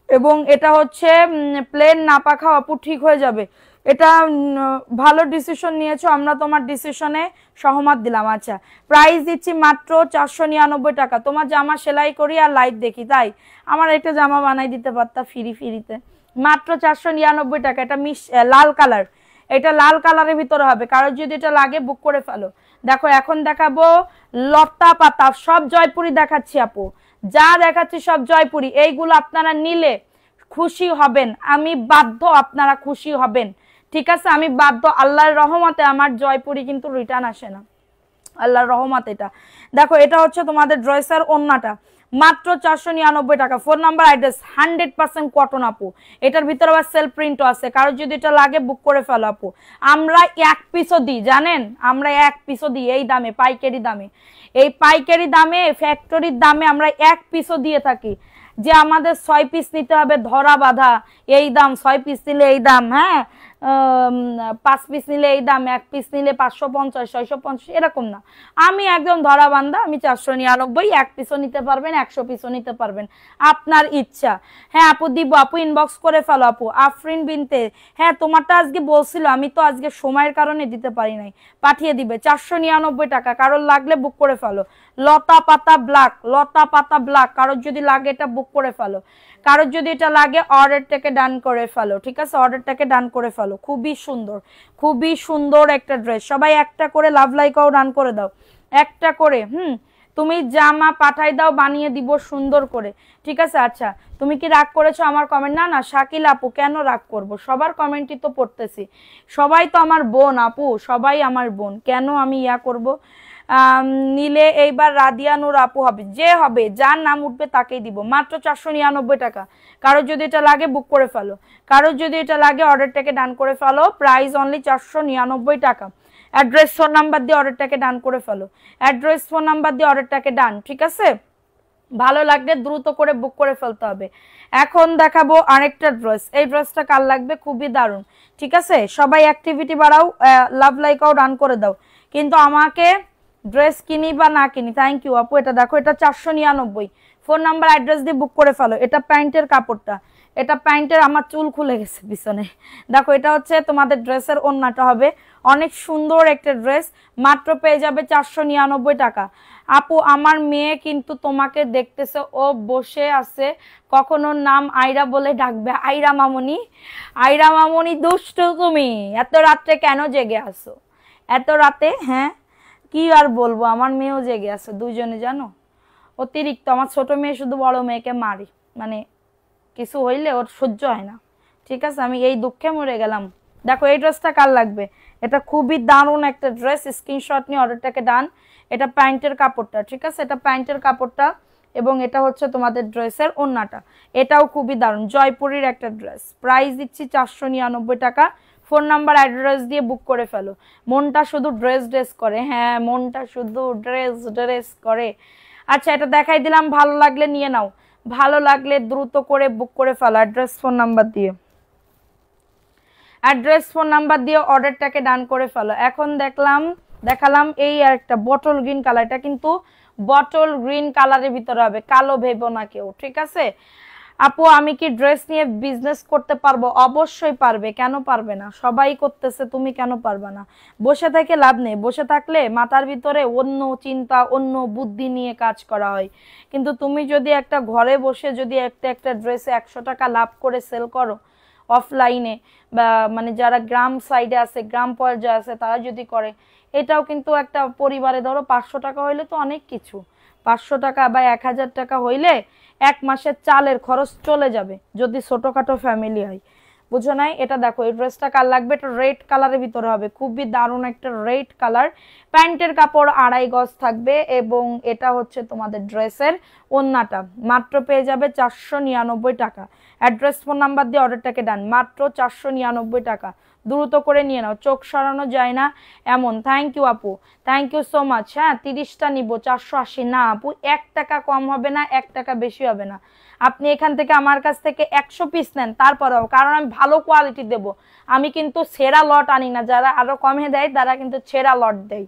এবং এটা হচ্ছে প্লেন নাপা খাও আপু, ঠিক হয়ে যাবে। এটা ভালো ডিসিশন নিয়েছো, আমরা তোমার ডিসিশনে সহমত দিলাম। আচ্ছা প্রাইস দিচ্ছি মাত্র 499 টাকা। তোমার জামা সেলাই করি আর লাইভ দেখি, তাই আমার একটা জামা বানাই দিতে পারতা ফ্রিতে, মাত্র 499 টাকা। এটা লাল কালার, এটা লাল কালারের ভিতরে হবে, কারোর যদি এটা লাগে বুক করে ফেলো। দেখো এখন দেখাবো লতা পাতা, সব জয়পুরি দেখাচ্ছি আপু, যা দেখাচ্ছি সব জয়পুরি। এইগুলো আপনারা নিলে খুশি হবেন, আমি বাধ্য, আপনারা খুশি হবেন, ঠিক আছে, আমি বাধ্য। আল্লাহর রহমতে আমার জয়পুরি কিন্তু রিটার্ন আসে না, আল্লাহর রহমত। এটা দেখো এটা হচ্ছে তোমাদের ড্রেসের ওন্নাটা, মাত্র 499 টাকা। ফোন নাম্বার অ্যাড্রেস 100% কটন আপু, এটার ভিতরে আবার সেলফ প্রিন্টও আছে, কারো যদি এটা লাগে বুক করে ফেলো আপু। আমরা এক পিসও দিই, জানেন আমরা এক পিসও দিই এই দামে, পাইকারি দামে, এই পাইকারি দামে ফ্যাক্টরির দামে আমরা এক পিসও দিয়ে থাকি। যে আমাদের 6 পিস নিতে হবে ধরা বাঁধা, এই দাম, 6 পিস নিলে এই দাম, হ্যাঁ 5 পিস নিলে এই দাম, 1 পিস নিলে 550 650 এরকম না। আমি একদম ধরা বান্ধা, আমি 499, 1 পিসও নিতে পারবেন 100 পিসও নিতে পারবেন, আপনার ইচ্ছা। হ্যাঁ আপু দিব, আপু ইনবক্স করে ফেলো আপু। আফরিন বিনতে, হ্যাঁ তোমারটা আজকে বলছিল, আমি তো আজকে সময়ের কারণে দিতে পারি নাই, পাঠিয়ে দিবে 499 টাকা। কারোর লাগলে বুক করে ফেলো। লতা পাতা ব্ল্যাক, লতা পাতা ব্ল্যাক, কারোর যদি লাগে এটা বুক করে ফেলো। কারোর যদি এটা লাগে অর্ডারটাকে ডান করে ফেলো, ঠিক আছে, অর্ডারটাকে ডান করে ফেলো। খুবই সুন্দর, খুবই সুন্দর একটা ড্রেস। সবাই একটা করে লাভ লাইকাও ডান করে দাও, একটা করে। তুমি জামা পাঠাই দাও, বানিয়ে দিব সুন্দর করে, ঠিক আছে। আচ্ছা তুমি কি রাগ করেছো আমার কমেন্ট? না না শাকিল আপু, কেন রাগ করব, সবার কমেন্টই তো পড়তেছি, সবাই তো আমার বোন আপু, সবাই আমার বোন, কেন আমি ইয়া করব। নিলে এইবার রাদিয়া নূর আপু হবে, যে হবে যার নাম উঠবে তাকেই দিব, মাত্র 499 টাকা। কারোর যদি এটা লাগে বুক করে ফেলো, কারোর যদি এটা লাগে অর্ডারটাকে ডান করে ফেলো, প্রাইস অনলি 499 টাকা। অ্যাড্রেস ফোন নাম্বার দিয়ে অর্ডারটাকে ডান করে ফেলো, অ্যাড্রেস ফোন নাম্বার দিয়ে অর্ডারটাকে ডান, ঠিক আছে। ভালো লাগলে দ্রুত করে বুক করে ফেলতে হবে। এখন দেখাবো আরেকটা ড্রেস, এই ড্রেসটা কার লাগবে, খুবই দারুণ, ঠিক আছে। সবাই অ্যাক্টিভিটি বাড়াও, লাভ লাইকাও ডান করে দাও, কিন্তু আমাকে ড্রেস কিনি বা না কিনি, থ্যাংক ইউ আপু। এটা দেখো, এটা 499, ফোন নাম্বার অ্যাড্রেস দিয়ে বুক করে ফেলো। এটা প্যান্টের কাপড়টা, এটা প্যান্টের, আমার চুল খুলে গেছে পিছনে, দেখো এটা হচ্ছে তোমাদের ড্রেসের ওড়নাটা হবে, অনেক সুন্দর একটা ড্রেস, মাত্র পেয়ে যাবে 499 টাকা। আপু আমার মেয়ে কিন্তু তোমাকে দেখতেছে, ও বসে আছে, কখনো নাম আয়রা বলে ডাকবে, আয়রা মামনি, আয়রা মামনি দুষ্ট তুমি, এত রাত্রে কেন জেগে আসো, এত রাতে? হ্যাঁ কি আর বলবো, আমার মেয়েও জেগে আছে, দুইজনে জানো, অতিরিক্ত। আমার ছোট মেয়ে শুধু বড় মেয়েকে মারি, মানে কিছু হইলে ওর সহ্য হয় না, ঠিক আছে, আমি এই দুঃখে মরে গেলাম। দেখো এই ড্রেসটা কার লাগবে, এটা খুবই দারুণ একটা ড্রেস, স্ক্রিনশট নিয়ে অর্ডারটাকে ডান। এটা প্যান্টের কাপড়টা, ঠিক আছে, এটা প্যান্টের কাপড়টা, এবং এটা হচ্ছে তোমাদের ড্রেসের ওড়নাটা, এটাও খুবই দারুণ, জয়পুরের একটা ড্রেস, প্রাইস দিচ্ছি 499 টাকা। ফোন নাম্বার অ্যাড্রেস দিয়ে বুক করে ফেলো। মনটা শুধু ড্রেস ড্রেস করে, হ্যাঁ মনটা শুধু ড্রেস ড্রেস করে। আচ্ছা এটা দেখাই দিলাম, ভালো লাগলে নিয়ে নাও, ভালো লাগলে দ্রুত করে বুক করে ফেলো, অ্যাড্রেস ফোন নাম্বার দিয়ে, অ্যাড্রেস ফোন নাম্বার দিয়ে অর্ডারটাকে ডান করে ফেলো। এখন দেখালাম এই একটা বটল গ্রিন কালার, এটা কিন্তু বটল গ্রিন কালারের ভিতরে হবে, কালো ভেবো না কেউ, ঠিক আছে। আপু আমি কি ড্রেস নিয়ে বিজনেস করতে পারবো? অবশ্যই পারবে, কেন পারবে না, সবাই করতেছে, তুমি কেন পারবে না। বসে থেকে লাভ নেই, বসে থাকলে মাথার ভিতরে অন্য চিন্তা, অন্য বুদ্ধি নিয়ে কাজ করা হয়। কিন্তু তুমি যদি একটা ঘরে বসে যদি একটা ড্রেসে 100 টাকা লাভ করে সেল করো অফলাইনে, বা মানে যারা গ্রাম সাইডে আছে, গ্রাম পর্যায়ে আছে, তারা যদি করে, এটাও কিন্তু একটা পরিবারে ধরো 500 টাকা হইলে তো অনেক কিছু, 500 টাকা বা 1000 টাকা হইলে 1 মাসের চালের খরচ চলে যাবে, যদি ছোটখাটো ফ্যামিলি হয়, বুঝো নাই। এটা দেখো এই ড্রেসটা কার লাগবে, এটা রেড কালারের ভিতরে হবে, খুবই দারুণ একটা রেড কালার, প্যান্টের কাপড় 2.5 গজ থাকবে, এবং এটা হচ্ছে তোমাদের ড্রেসের ওড়নাটা, মাত্র পেয়ে যাবে 499 টাকা। অ্যাড্রেস ফোন নাম্বার দিয়ে অর্ডারটাকে ডান, মাত্র 499 টাকা, দ্রুত করে নিয়ে নাও, চোখ সরানো যায় না এমন। থ্যাংক ইউ আপু, থ্যাংক ইউ সো মাচ। হ্যাঁ 30টা নিব, 480 না আপু, 1 টাকা কম হবে না, 1 টাকা বেশি হবে না। আপনি এখান থেকে আমার কাছ থেকে 100 পিস নেন তারপরেও, কারণ আমি ভালো কোয়ালিটি দেব, আমি কিন্তু ছেঁড়া লট আনি না, যারা আরো কমে দেয় তারা কিন্তু ছেঁড়া লট দেয়।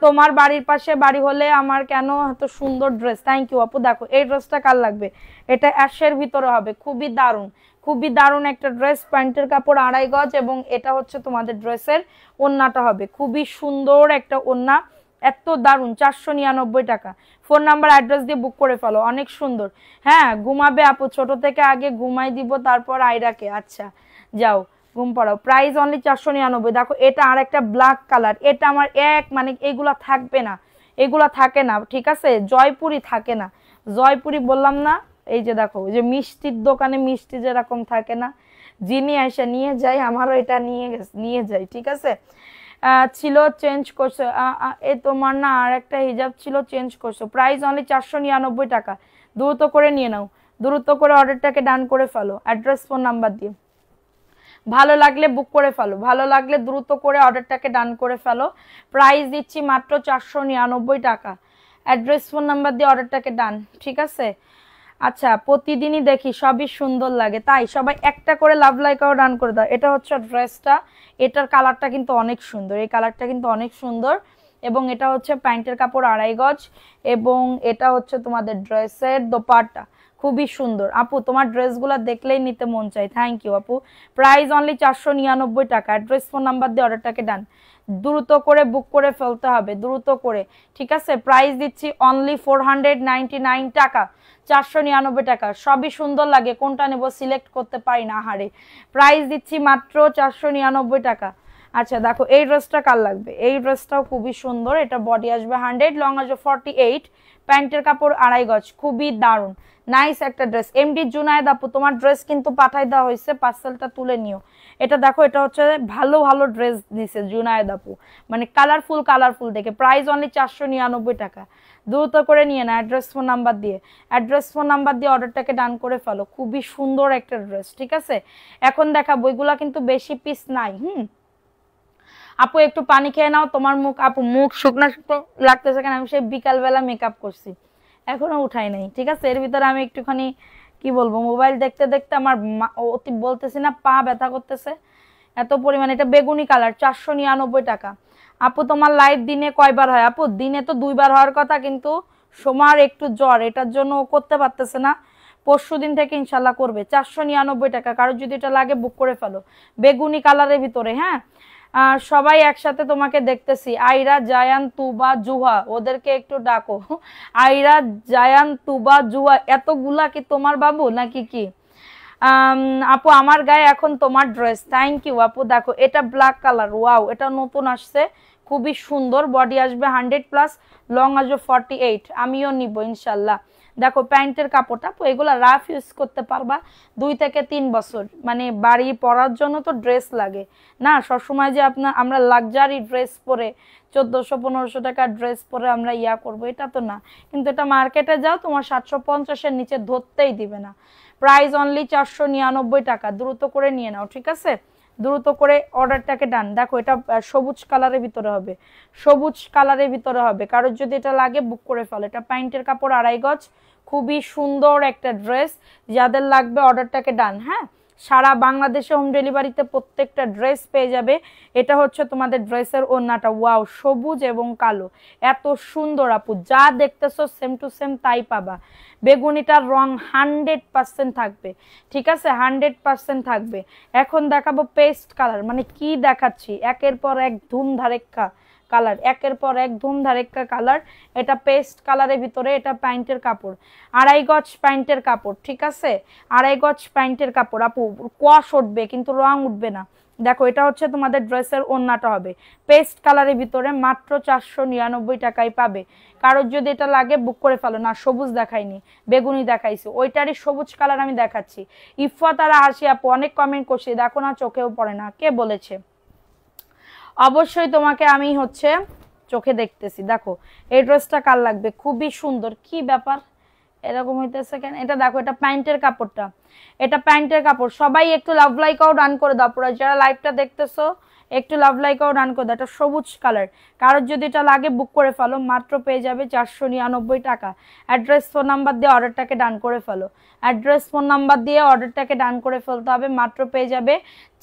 তোমার বাড়ির পাশে বাড়ি হলে আমার কেন এত সুন্দর ড্রেস, থ্যাংক ইউ আপু। দেখো এই ড্রেসটা কার লাগবে, এটা অ্যাশের ভিতরে হবে, খুবই দারুণ, খুবই দারুণ একটা ড্রেস, প্যান্টের কাপড় 2.5 গজ, এবং এটা হচ্ছে তোমাদের ড্রেসের ওড়নাটা হবে, খুবই সুন্দর একটা ওড়না, এত দারুণ, 499 টাকা। ফোন নাম্বার অ্যাড্রেস দিয়ে বুক করে ফেলো, অনেক সুন্দর। হ্যাঁ ঘুমাবে আপু, ছোট থেকে আগে ঘুমাই দিব, তারপর আয়রাকে, আচ্ছা যাও ঘুম পড়াও। Price only 499। দেখো এটা আর একটা ব্ল্যাক কালার, এটা আমার মানে এগুলা থাকবে না, এগুলা থাকে না, ঠিক আছে, জয়পুরি থাকে না, জয়পুরি বললাম না। এই যে দেখো, যে মিষ্টির দোকানে মিষ্টি যেরকম থাকে না, যিনি এসে নিয়ে যায়, আমারও এটা নিয়ে যায়, ঠিক আছে। ছিল চেঞ্জ করছো, এ তোমার না আর একটা হিজাব ছিল চেঞ্জ করছো, প্রাইস অনলি 499 টাকা, দ্রুত করে নিয়ে নাও, দ্রুত করে অর্ডারটাকে ডান করে ফেলো, অ্যাড্রেস ফোন নাম্বার দিয়ে। ভালো লাগলে বুক করে ফেলো, ভালো লাগলে দ্রুত করে অর্ডারটাকে ডান করে ফেলো, প্রাইস দিচ্ছি মাত্র 499 টাকা, অ্যাড্রেস ফোন নাম্বার দিয়ে অর্ডারটাকে ডান, ঠিক আছে। আচ্ছা প্রতিদিনই দেখি সবই সুন্দর লাগে, তাই সবাই একটা করে লাভ লাইকও ডান করে দাও। এটা হচ্ছে ড্রেসটা, এটার কালারটা কিন্তু অনেক সুন্দর, এই কালারটা কিন্তু অনেক সুন্দর। এবং এটা হচ্ছে প্যান্টের কাপড় 2.5 গজ, এবং এটা হচ্ছে তোমাদের ড্রেসের দোপাট্টা, খুবই সুন্দর। আপু তোমার ড্রেসগুলো দেখলেই নিতে মন চাই। থ্যাংক ইউ আপু। প্রাইস অনলি 499 টাকা। অ্যাড্রেস ফোন নাম্বার দিয়ে অর্ডারটাকে ডান, দ্রুত করে বুক করে ফেলতে হবে, দ্রুত করে, ঠিক আছে। প্রাইস দিচ্ছি অনলি 499 টাকা, 499 টাকা। সবই সুন্দর লাগে, কোনটা নেব সিলেক্ট করতে পারি না, হারে। প্রাইস দিচ্ছি মাত্র 499 টাকা। আচ্ছা দেখো এই ড্রেসটা কার লাগবে, এই ড্রেসটাও খুবই সুন্দর, এটা বডি আসবে 100, লং আসবে 48, প্যান্টের কাপড় 2.5 গজ, খুবই দারুণ নাইস একটা ড্রেস। এমডি জুনায়েদ আপু তোমার ড্রেস কিন্তু পাঠাই দেওয়া হয়েছে, পার্সেলটা তুলে নিও। এটা দেখো, এটা হচ্ছে ভালো ভালো ড্রেস দিছে জুনায়েদ আপু, মানে কালারফুল কালারফুল দেখে। প্রাইস অনলি 499 টাকা, দ্রুত করে নিয়ে না। অ্যাড্রেস ফোন নাম্বার দিয়ে, অ্যাড্রেস ফোন নাম্বার দিয়ে অর্ডারটাকে ডান করে ফেলো। খুবই সুন্দর একটা ড্রেস, ঠিক আছে। এখন দেখাবো, এগুলা কিন্তু বেশি পিস নাই। আপু একটু পানি খেয়ে নাও, তোমার মুখ, আপু মুখ শুকনো শুকনো লাগতেছে কেন? আমি সেই বিকালবেলা মেকআপ করছি, এখনো উঠাই নাই, ঠিক আছে। এর ভিতরে আমি একটুখানি কি বলবো, মোবাইল দেখতে দেখতে আমার অতি বলতেছি না, পা ব্যথা করতেছে এত পরিমাণে। এটা বেগুনি কালার, 499 টাকা। আপু তোমার লাইভ দিনে কয়বার হয়? আপু দিনে তো 2বার হওয়ার কথা, কিন্তু সোমার একটু জ্বর, এটার জন্য ও করতে পারতেছে না। পরশু দিন থেকে ইনশাল্লাহ করবে। 499 টাকা, কারো যদি এটা লাগে বুক করে ফেলো। বেগুনি কালারের ভিতরে, হ্যাঁ। সবাই একসাথে তোমাকে দেখতেছি। আইরা, জায়ান, তুবা, জুহা, ওদেরকে একটু ডাকো। আইরা, জায়ান, তুবা, জুহা, এতগুলা কি তোমার বাবু নাকি কি? আপু আমার গায়ে এখন তোমার ড্রেস। থ্যাংক ইউ আপু। দেখো এটা ব্ল্যাক কালার, ওয়াও, এটা নতুন আসছে, খুবই সুন্দর। বডি আসবে 100+, লং আসবে 48, আমিও নিব ইনশাল্লাহ। দেখো প্যান্টের কাপড়টা, আপু এগুলা রাফ ইউজ করতে পারবা 2 থেকে 3 বছর, মানে বাড়ি পরার জন্য তো ড্রেস লাগে না সবসময়, যে আমরা লাক্সারি ড্রেস পরে 1400-1500 টাকার ড্রেস পরে আমরা ইয়া করব, এটা তো না। কিন্তু এটা মার্কেটে যাও, তোমার 750-এর নিচে ধরতেই দিবে না। প্রাইস অনলি 499 টাকা, দ্রুত করে নিয়ে নাও, ঠিক আছে। দ্রুত করে অর্ডারটাকে ডান। দেখো এটা সবুজ কালারের ভিতরে হবে, সবুজ কালারের ভিতরে হবে। কারোর যদি এটা লাগে বুক করে ফেলো। এটা প্যান্টের কাপড় 2.5 গজ, খুবই সুন্দর একটা ড্রেস। যাদের লাগবে অর্ডারটাকে ডান, হ্যাঁ। সারা বাংলাদেশে হোম ডেলিভারিতে প্রত্যেকটা ড্রেস পেয়ে যাবে। এটা হচ্ছে তোমাদের ড্রেসের ওড়নাটা, ওয়াও, সবুজ এবং কালো, এত সুন্দর। আপু যা দেখতেছো সেম টু সেম তাই পাবা। বেগুনিটার রং 100% থাকবে, ঠিক আছে, 100% থাকবে। এখন দেখাবো পেস্ট কালার, মানে কি দেখাচ্ছি, একের পর এক ধুমধারেক্কা কালার, একের পর এক ধুমধারেক্কা কালার। এটা পেস্ট কালারের ভিতরে, এটা প্যান্টের কাপড় 2.5 গজ, প্যান্টের কাপড়, ঠিক আছে, 2.5 গজ প্যান্টের কাপড়। আপু কোয়াশ উঠবে কিন্তু রং উঠবে না। দেখো এটা হচ্ছে তোমাদের ড্রেসের ওড়নাটা হবে পেস্ট কালারের ভিতরে, মাত্র 499 টাকায় পাবে। কারোর যদি এটা লাগে বুক করে ফেলো। না সবুজ দেখাইনি, বেগুনি দেখাইছি, ওইটারই সবুজ কালার আমি দেখাচ্ছি। ইফা তারা হাসি আপু অনেক কমেন্ট করছি, দেখো না চোখেও পড়ে না, কে বলেছে? অবশ্যই তোমাকে আমি হচ্ছে চোখে দেখতেছি। দেখো এই ড্রেসটা কার লাগবে, খুবই সুন্দর। কি ব্যাপার এরকম হইতেছে কেন? এটা দেখো, এটা প্যান্টের কাপড়টা, এটা প্যান্টের কাপড়। সবাই একটু লাভ লাইকও ডান করে দাও, পুরো যারা লাইভটা দেখতেছো একটু লাভ লাইকও ডান করে দাও। এটা সবুজ কালার, কারোর যদি এটা লাগে বুক করে ফেলো, মাত্র পেয়ে যাবে 499 টাকা। অ্যাড্রেস ফোন নাম্বার দিয়ে অর্ডারটাকে ডান করে ফেলো। অ্যাড্রেস ফোন নাম্বার দিয়ে অর্ডারটাকে ডান করে ফেলতে হবে, মাত্র পেয়ে যাবে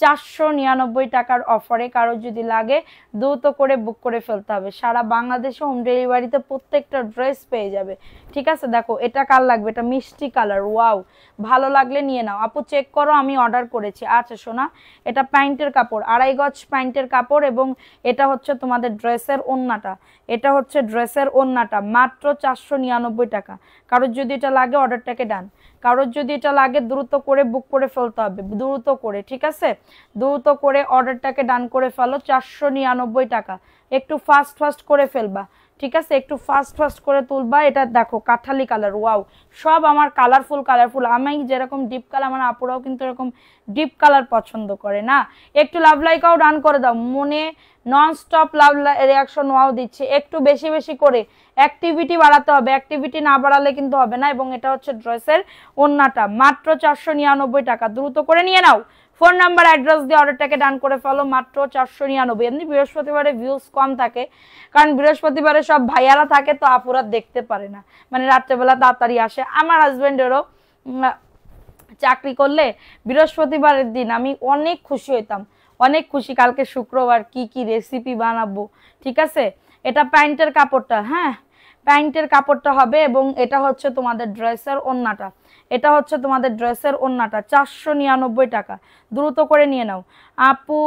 499 টাকার অফারে। কারোর যদি লাগে দ্রুত করে বুক করে ফেলতে হবে। সারা বাংলাদেশে হোম ডেলিভারিতে প্রত্যেকটা ড্রেস পেয়ে যাবে, ঠিক আছে। দেখো এটা কার লাগবে, এটা মিষ্টি কালার, ওয়াও, ভালো লাগলে নিয়ে নাও। আপু চেক করো আমি অর্ডার করেছি। আচ্ছা শোনা, এটা প্যান্টের কাপড়, 2.5 গজ প্যান্টের কাপড়, এবং এটা হচ্ছে তোমাদের ড্রেসের ওড়নাটা, এটা হচ্ছে ড্রেসের ওড়নাটা, মাত্র 499 টাকা। কারোর যদি এটা লাগে অর্ডারটাকে ডান, কারোর যদি এটা লাগে দ্রুত করে বুক করে ফেলতে হবে, দ্রুত করে, ঠিক আছে। দ্রুত করে অর্ডারটাকে ডান করে ফেলো, 499 টাকা। একটু ফাস্ট ফাস্ট করে ফেলবা, ঠিক আছে, একটু ফাস্ট ফাস্ট করে তুলবা। এটা দেখো কাঠালি কালার, ওয়াও, সব আমার কালারফুল কালারফুল। আমি যেরকম ডিপ কালার, আমার আপুরাও কিন্তু এরকম ডিপ কালার পছন্দ করে না। একটু লাভ লাইকাও ডান করে দাও, মনে নন স্টপ লাভ রিয়াকশন ওয়াও দিচ্ছে। একটু বেশি বেশি করে অ্যাক্টিভিটি বাড়াতে হবে, অ্যাক্টিভিটি না বাড়ালে কিন্তু হবে না। এবং এটা হচ্ছে ড্রেসের ওড়নাটা, মাত্র 499 টাকা, দ্রুত করে নিয়ে নাও। ফোন নাম্বার অ্যাড্রেস দিয়ে অর্ডারটাকে ডান করে ফেলো, মাত্র 499। এমনি বৃহস্পতিবারে ভিউজ কম থাকে, কারণ বৃহস্পতিবারে সব ভাইয়ারা থাকে, তো আপুরা দেখতে পারে না, মানে রাত্রেবেলা তাড়াতাড়ি আসে। আমার হাজবেন্ডেরও চাকরি করলে বৃহস্পতিবারের দিন আমি অনেক খুশি হইতাম, অনেক খুশি, কালকে শুক্রবার কি কি রেসিপি বানাবো। ঠিক আছে, এটা প্যান্টের কাপড়টা, হ্যাঁ প্যান্টের কাপড়টা হবে, এবং এটা হচ্ছে তোমাদের ড্রেসের ওড়নাটা, এটা হচ্ছে তোমাদের ড্রেসের ওড়নাটা, 499 টাকা। দ্রুত করে নিয়ে নাও। আপু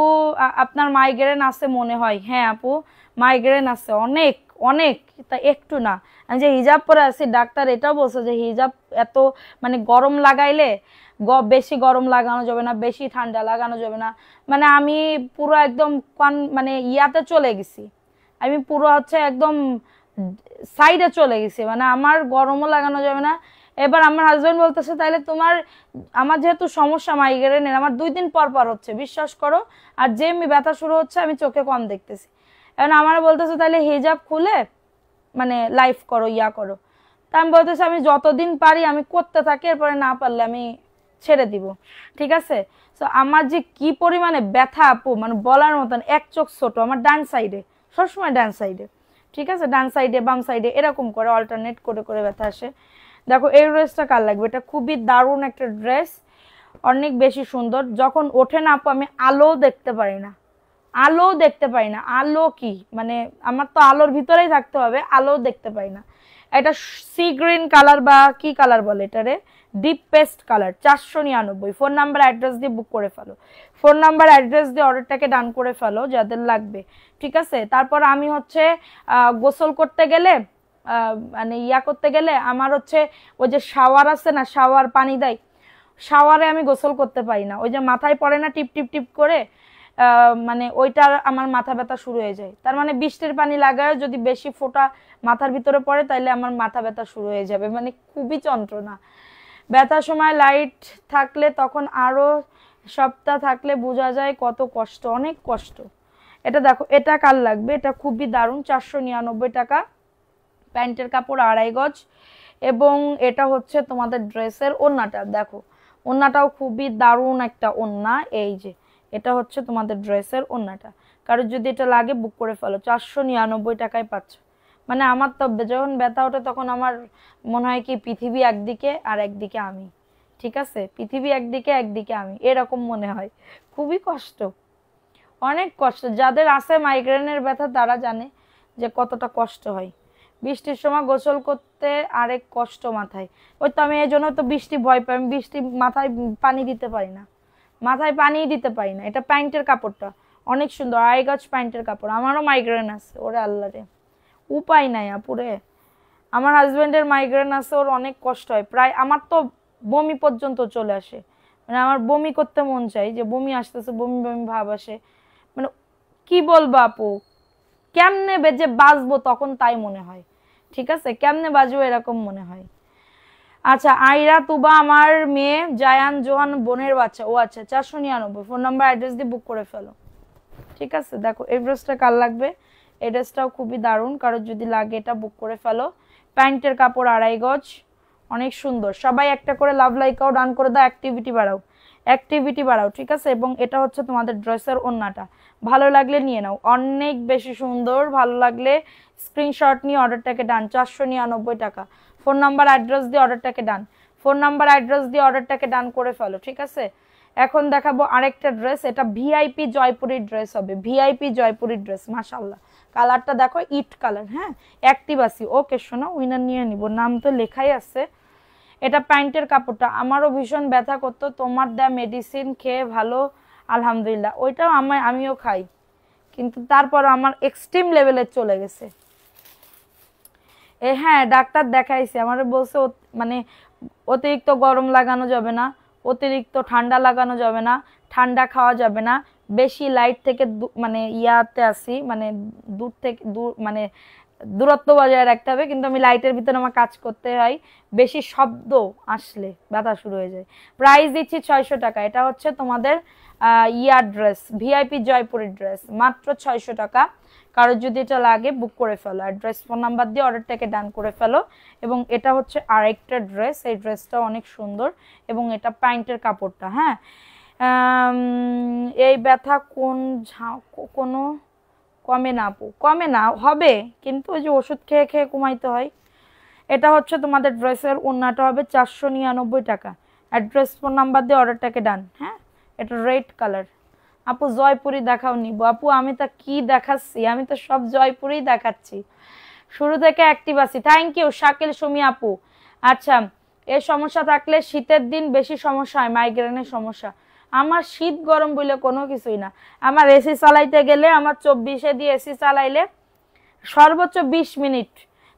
আপনার মাইগ্রেন আছে মনে হয়? হ্যাঁ আপু মাইগ্রেন আছে অনেক অনেক, তা একটু না। আমি যে হিজাব পরে আছি, ডাক্তার এটাও বলছে যে হিজাব এত মানে গরম লাগাইলে বেশি গরম লাগানো যাবে না, বেশি ঠান্ডা লাগানো যাবে না। মানে আমি পুরো একদম মানে ইয়াতে চলে গেছি, আমি পুরো হচ্ছে একদম সাইডে চলে গেছি, মানে আমার গরমও লাগানো যাবে না। এবার আমার হাজবেন্ড বলতেছে তাইলে তোমার, আমার যেহেতু সমস্যা মাইগ্রেনের, আমার 2 দিন পর পর হচ্ছে, বিশ্বাস করো, আর যেমনি ব্যথা শুরু হচ্ছে আমি চোখে কম দেখতেছি। এখন আমার বলতেছে তাইলে হিজাব খুলে মানে লাইফ করো, ইয়া করো। তা আমি বলতেছি আমি যতদিন পারি আমি করতে থাকি, এরপরে না পারলে আমি ছেড়ে দিব। ঠিক আছে, তো আমার যে কি পরিমাণে ব্যথা আপু, মানে বলার মতন। এক চোখ ছোট আমার ডান সাইডে, সবসময় ডান সাইডে। ঠিক আছে, ডান সাইডে বাম সাইডে এরকম করে অল্টারনেট করে করে ব্যথা আসে। দেখো এই ড্রেসটা কার লাগবে, এটা খুবই দারুণ একটা ড্রেস, অনেক বেশি সুন্দর। যখন ওঠে না আপু আমি আলো দেখতে পারি না, আলো দেখতে পাই না। আলো কি মানে আমার তো আলোর ভিতরেই থাকতে হবে, আলো দেখতে পাই না। এটা সি গ্রিন কালার বা কি কালার বলে এটারে, deep paste colour, 499। Phone number address দিয়ে বুক করে ফেলো, ফোন নাম্বার অ্যাড্রেস দিয়ে অর্ডারটাকে ডান করে ফেলো যাদের লাগবে। ঠিক আছে, তারপর আমি হচ্ছে গোসল করতে গেলে মানে ইয়া করতে গেলে আমার হচ্ছে ওই যে শাওয়ার আছে না, শাওয়ার পানি দেয়, শাওয়ারে আমি গোসল করতে পারি না, ওই যে মাথায় পড়ে না টিপ টিপ টিপ করে, মানে ওইটার আমার মাথা ব্যথা শুরু হয়ে যায়। তার মানে বৃষ্টির পানি লাগায় যদি বেশি ফোঁটা মাথার ভিতরে পড়ে তাইলে আমার মাথা ব্যথা শুরু হয়ে যাবে, মানে খুবই যন্ত্রণা। ব্যথার সময় লাইট থাকলে তখন আরো, সপ্তাহ থাকলে বোঝা যায় কত কষ্ট, অনেক কষ্ট। এটা দেখো এটা কার লাগবে, এটা খুবই দারুণ, 499 টাকা। প্যান্টের কাপড় 2.5 গজ, এবং এটা হচ্ছে তোমাদের ড্রেসের ওড়নাটা। দেখো ওড়নাটাও খুবই দারুণ একটা ওড়না, এই যে এটা হচ্ছে তোমাদের ড্রেসের ওড়নাটা। কারো যদি এটা লাগে বুক করে ফেলো, 499 টাকায় পাচ্ছ। মানে আমার তো যখন ব্যথা ওঠে তখন আমার মনে হয় কি পৃথিবী একদিকে আর একদিকে আমি। ঠিক আছে, পৃথিবী একদিকে একদিকে আমি, এরকম মনে হয়। খুবই কষ্ট, অনেক কষ্ট। যাদের আছে মাইগ্রেনের ব্যথা তারা জানে যে কতটা কষ্ট হয়। বৃষ্টির সময় গোসল করতে আরেক কষ্ট মাথায়, ওই তো আমি এই জন্য তো বৃষ্টি ভয় পাই, আমি বৃষ্টি মাথায় পানি দিতে পারি না, মাথায় পানি দিতে পারি না। এটা প্যান্টের কাপড়টা অনেক সুন্দর, 2.5 গজ প্যান্টের কাপড়। আমারও মাইগ্রেন আছে, ওরে আল্লাহ রে, উপায় নাই আপুরে। আমার হাজবেন্ডের মাইগ্রেন আছে, ওর অনেক কষ্ট হয়, প্রায় আমার তো বমি পর্যন্ত চলে আসে, মানে আমার বমি করতে মন চাই, যে বমি আসতেছে, বমি বমি ভাব আসে। মানে কি বলবো আপু, কেমনে বেজে বাঁচবো তখন তাই মনে হয়। ঠিক আছে, কেমনে বাঁচবো এরকম মনে হয়। আচ্ছা আইরা তুবা আমার মেয়ে, জায়ান জোহান বোনের বাচ্চা। ও আচ্ছা, 499। ফোন নাম্বার অ্যাড্রেস দিয়ে বুক করে ফেলো। ঠিক আছে, দেখো এই ড্রেসটা কার লাগবে, এই ড্রেসটাও খুবই দারুণ, কারোর যদি লাগে এটা বুক করে ফেলো। প্যান্টের কাপড় 2.5 গজ, অনেক সুন্দর। সবাই একটা করে লাভ লাইকাও ডান করে দাও, অ্যাক্টিভিটি বাড়াও, অ্যাক্টিভিটি বাড়াও। ঠিক আছে, এবং এটা হচ্ছে তোমাদের ড্রেসের ওড়নাটা, ভালো লাগলে নিয়ে নাও, অনেক বেশি সুন্দর। ভালো লাগলে স্ক্রিনশট নিয়ে অর্ডারটাকে ডান, 499 টাকা। ফোন নাম্বার অ্যাড্রেস দিয়ে অর্ডারটাকে ডান, ফোন নাম্বার অ্যাড্রেস দিয়ে অর্ডারটাকে ডান করে ফেলো। ঠিক আছে, এখন দেখাবো আরেকটা ড্রেস, এটা ভিআইপি জয়পুরি ড্রেস হবে, ভিআইপি জয়পুরি ড্রেস। মাশাআল্লাহ, কালারটা দেখো ইট কালার, হ্যাঁ অ্যাক্টিভ আছি। ওকে শোনো, উইনার নিয়ে নিব, নাম তো লেখাই আছে। এটা প্যান্টের কাপড়টা, আমারও ভীষণ ব্যথা করতো, তোমার দেয়া মেডিসিন খেয়ে ভালো আলহামদুলিল্লাহ। ওইটাও আমিও খাই, কিন্তু তারপর আমার এক্সট্রিম লেভেলে চলে গেছে। হ্যাঁ ডাক্তার দেখাইছে, আমার বলছে মানে অতিরিক্ত গরম লাগানো যাবে না, অতিরিক্ত ঠান্ডা লাগানো যাবে না, ঠান্ডা খাওয়া যাবে না, বেশি লাইট থেকে মানে ইয়াতে আসি, মানে দূর থেকে মানে দূরত্ব বজায় রাখতে হবে, কিন্তু আমি লাইটের ভিতরে আমার কাজ করতে হয়, বেশি শব্দ আসলে ব্যথা শুরু হয়ে যায়। প্রাইস দিচ্ছি 600 টাকা। এটা হচ্ছে তোমাদের ইয়ার ড্রেস, ভিআইপি জয়পুরের ড্রেস, মাত্র 600 টাকা। কারোর যদি এটা লাগে বুক করে ফেলো, অ্যাড্রেস ফোন নাম্বার দিয়ে অর্ডারটাকে ডান করে ফেলো। এবং এটা হচ্ছে আরেকটা ড্রেস, এই ড্রেসটা অনেক সুন্দর, এবং এটা প্যান্টের কাপড়টা, হ্যাঁ এই ব্যথা কোনো কমে না আপু, কমে না, হবে কিন্তু ওই যে ওষুধ খেয়ে খেয়ে কমাইতে হয়। এটা হচ্ছে তোমাদের ড্রেসের ওড়নাটা হবে 499 টাকা। অ্যাড্রেস ফোন নাম্বার দিয়ে অর্ডারটাকে ডান। হ্যাঁ, এটা রেড কালার। আপু জয়পুরি দেখাও নিব। আপু আমি তা কি দেখাচ্ছি, আমি তো সব জয়পুরি দেখাচ্ছি, শুরু থেকে অ্যাক্টিভ আছি। থ্যাংক ইউ শাকিল সুমি আপু। আচ্ছা, এই সমস্যা থাকলে শীতের দিন বেশি সমস্যা হয়, মাইগ্রেনের সমস্যা। আমার শীত গরম বলে কোনো কিছুই না। আমার এসি চালাইতে গেলে, আমার 24-এ দিয়ে এসি চালাইলে সর্বোচ্চ 20 মিনিট,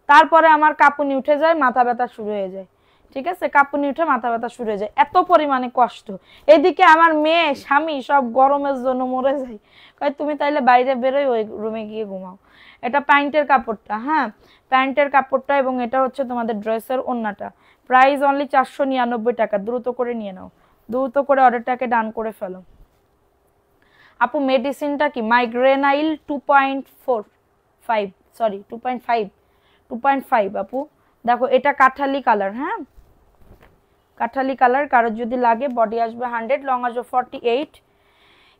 তারপরে আমার কাঁপুনি উঠে যায়, মাথা ব্যথা শুরু হয়ে যায়। ঠিক আছে, কাঁপুনি উঠে মাথা ব্যথা শুরু হয়ে যায়, এত পরিমাণে কষ্ট। এদিকে আমার মেয়ে স্বামী সব গরমের জন্য মরে যায়, কয় তুমি তাইলে বাইরে বেরোই, ওই রুমে গিয়ে ঘুমাও। এটা প্যান্টের কাপড়টা, হ্যাঁ প্যান্টের কাপড়টা, এবং এটা হচ্ছে তোমাদের ড্রেসের ওড়নাটা। প্রাইস অনলি 499 টাকা। দ্রুত করে নিয়ে নাও, দ্রুত করে অর্ডারটাকে ডান করে ফেলো। আপু মেডিসিনটা কি? মাইগ্রেনাইল 2.45, সরি 2.5 আপু। দেখো এটা কাঠালি কালার, হ্যাঁ কাঠালি কালার। কারোর যদি লাগে, বডি আসবে 100, লং আসবে 48।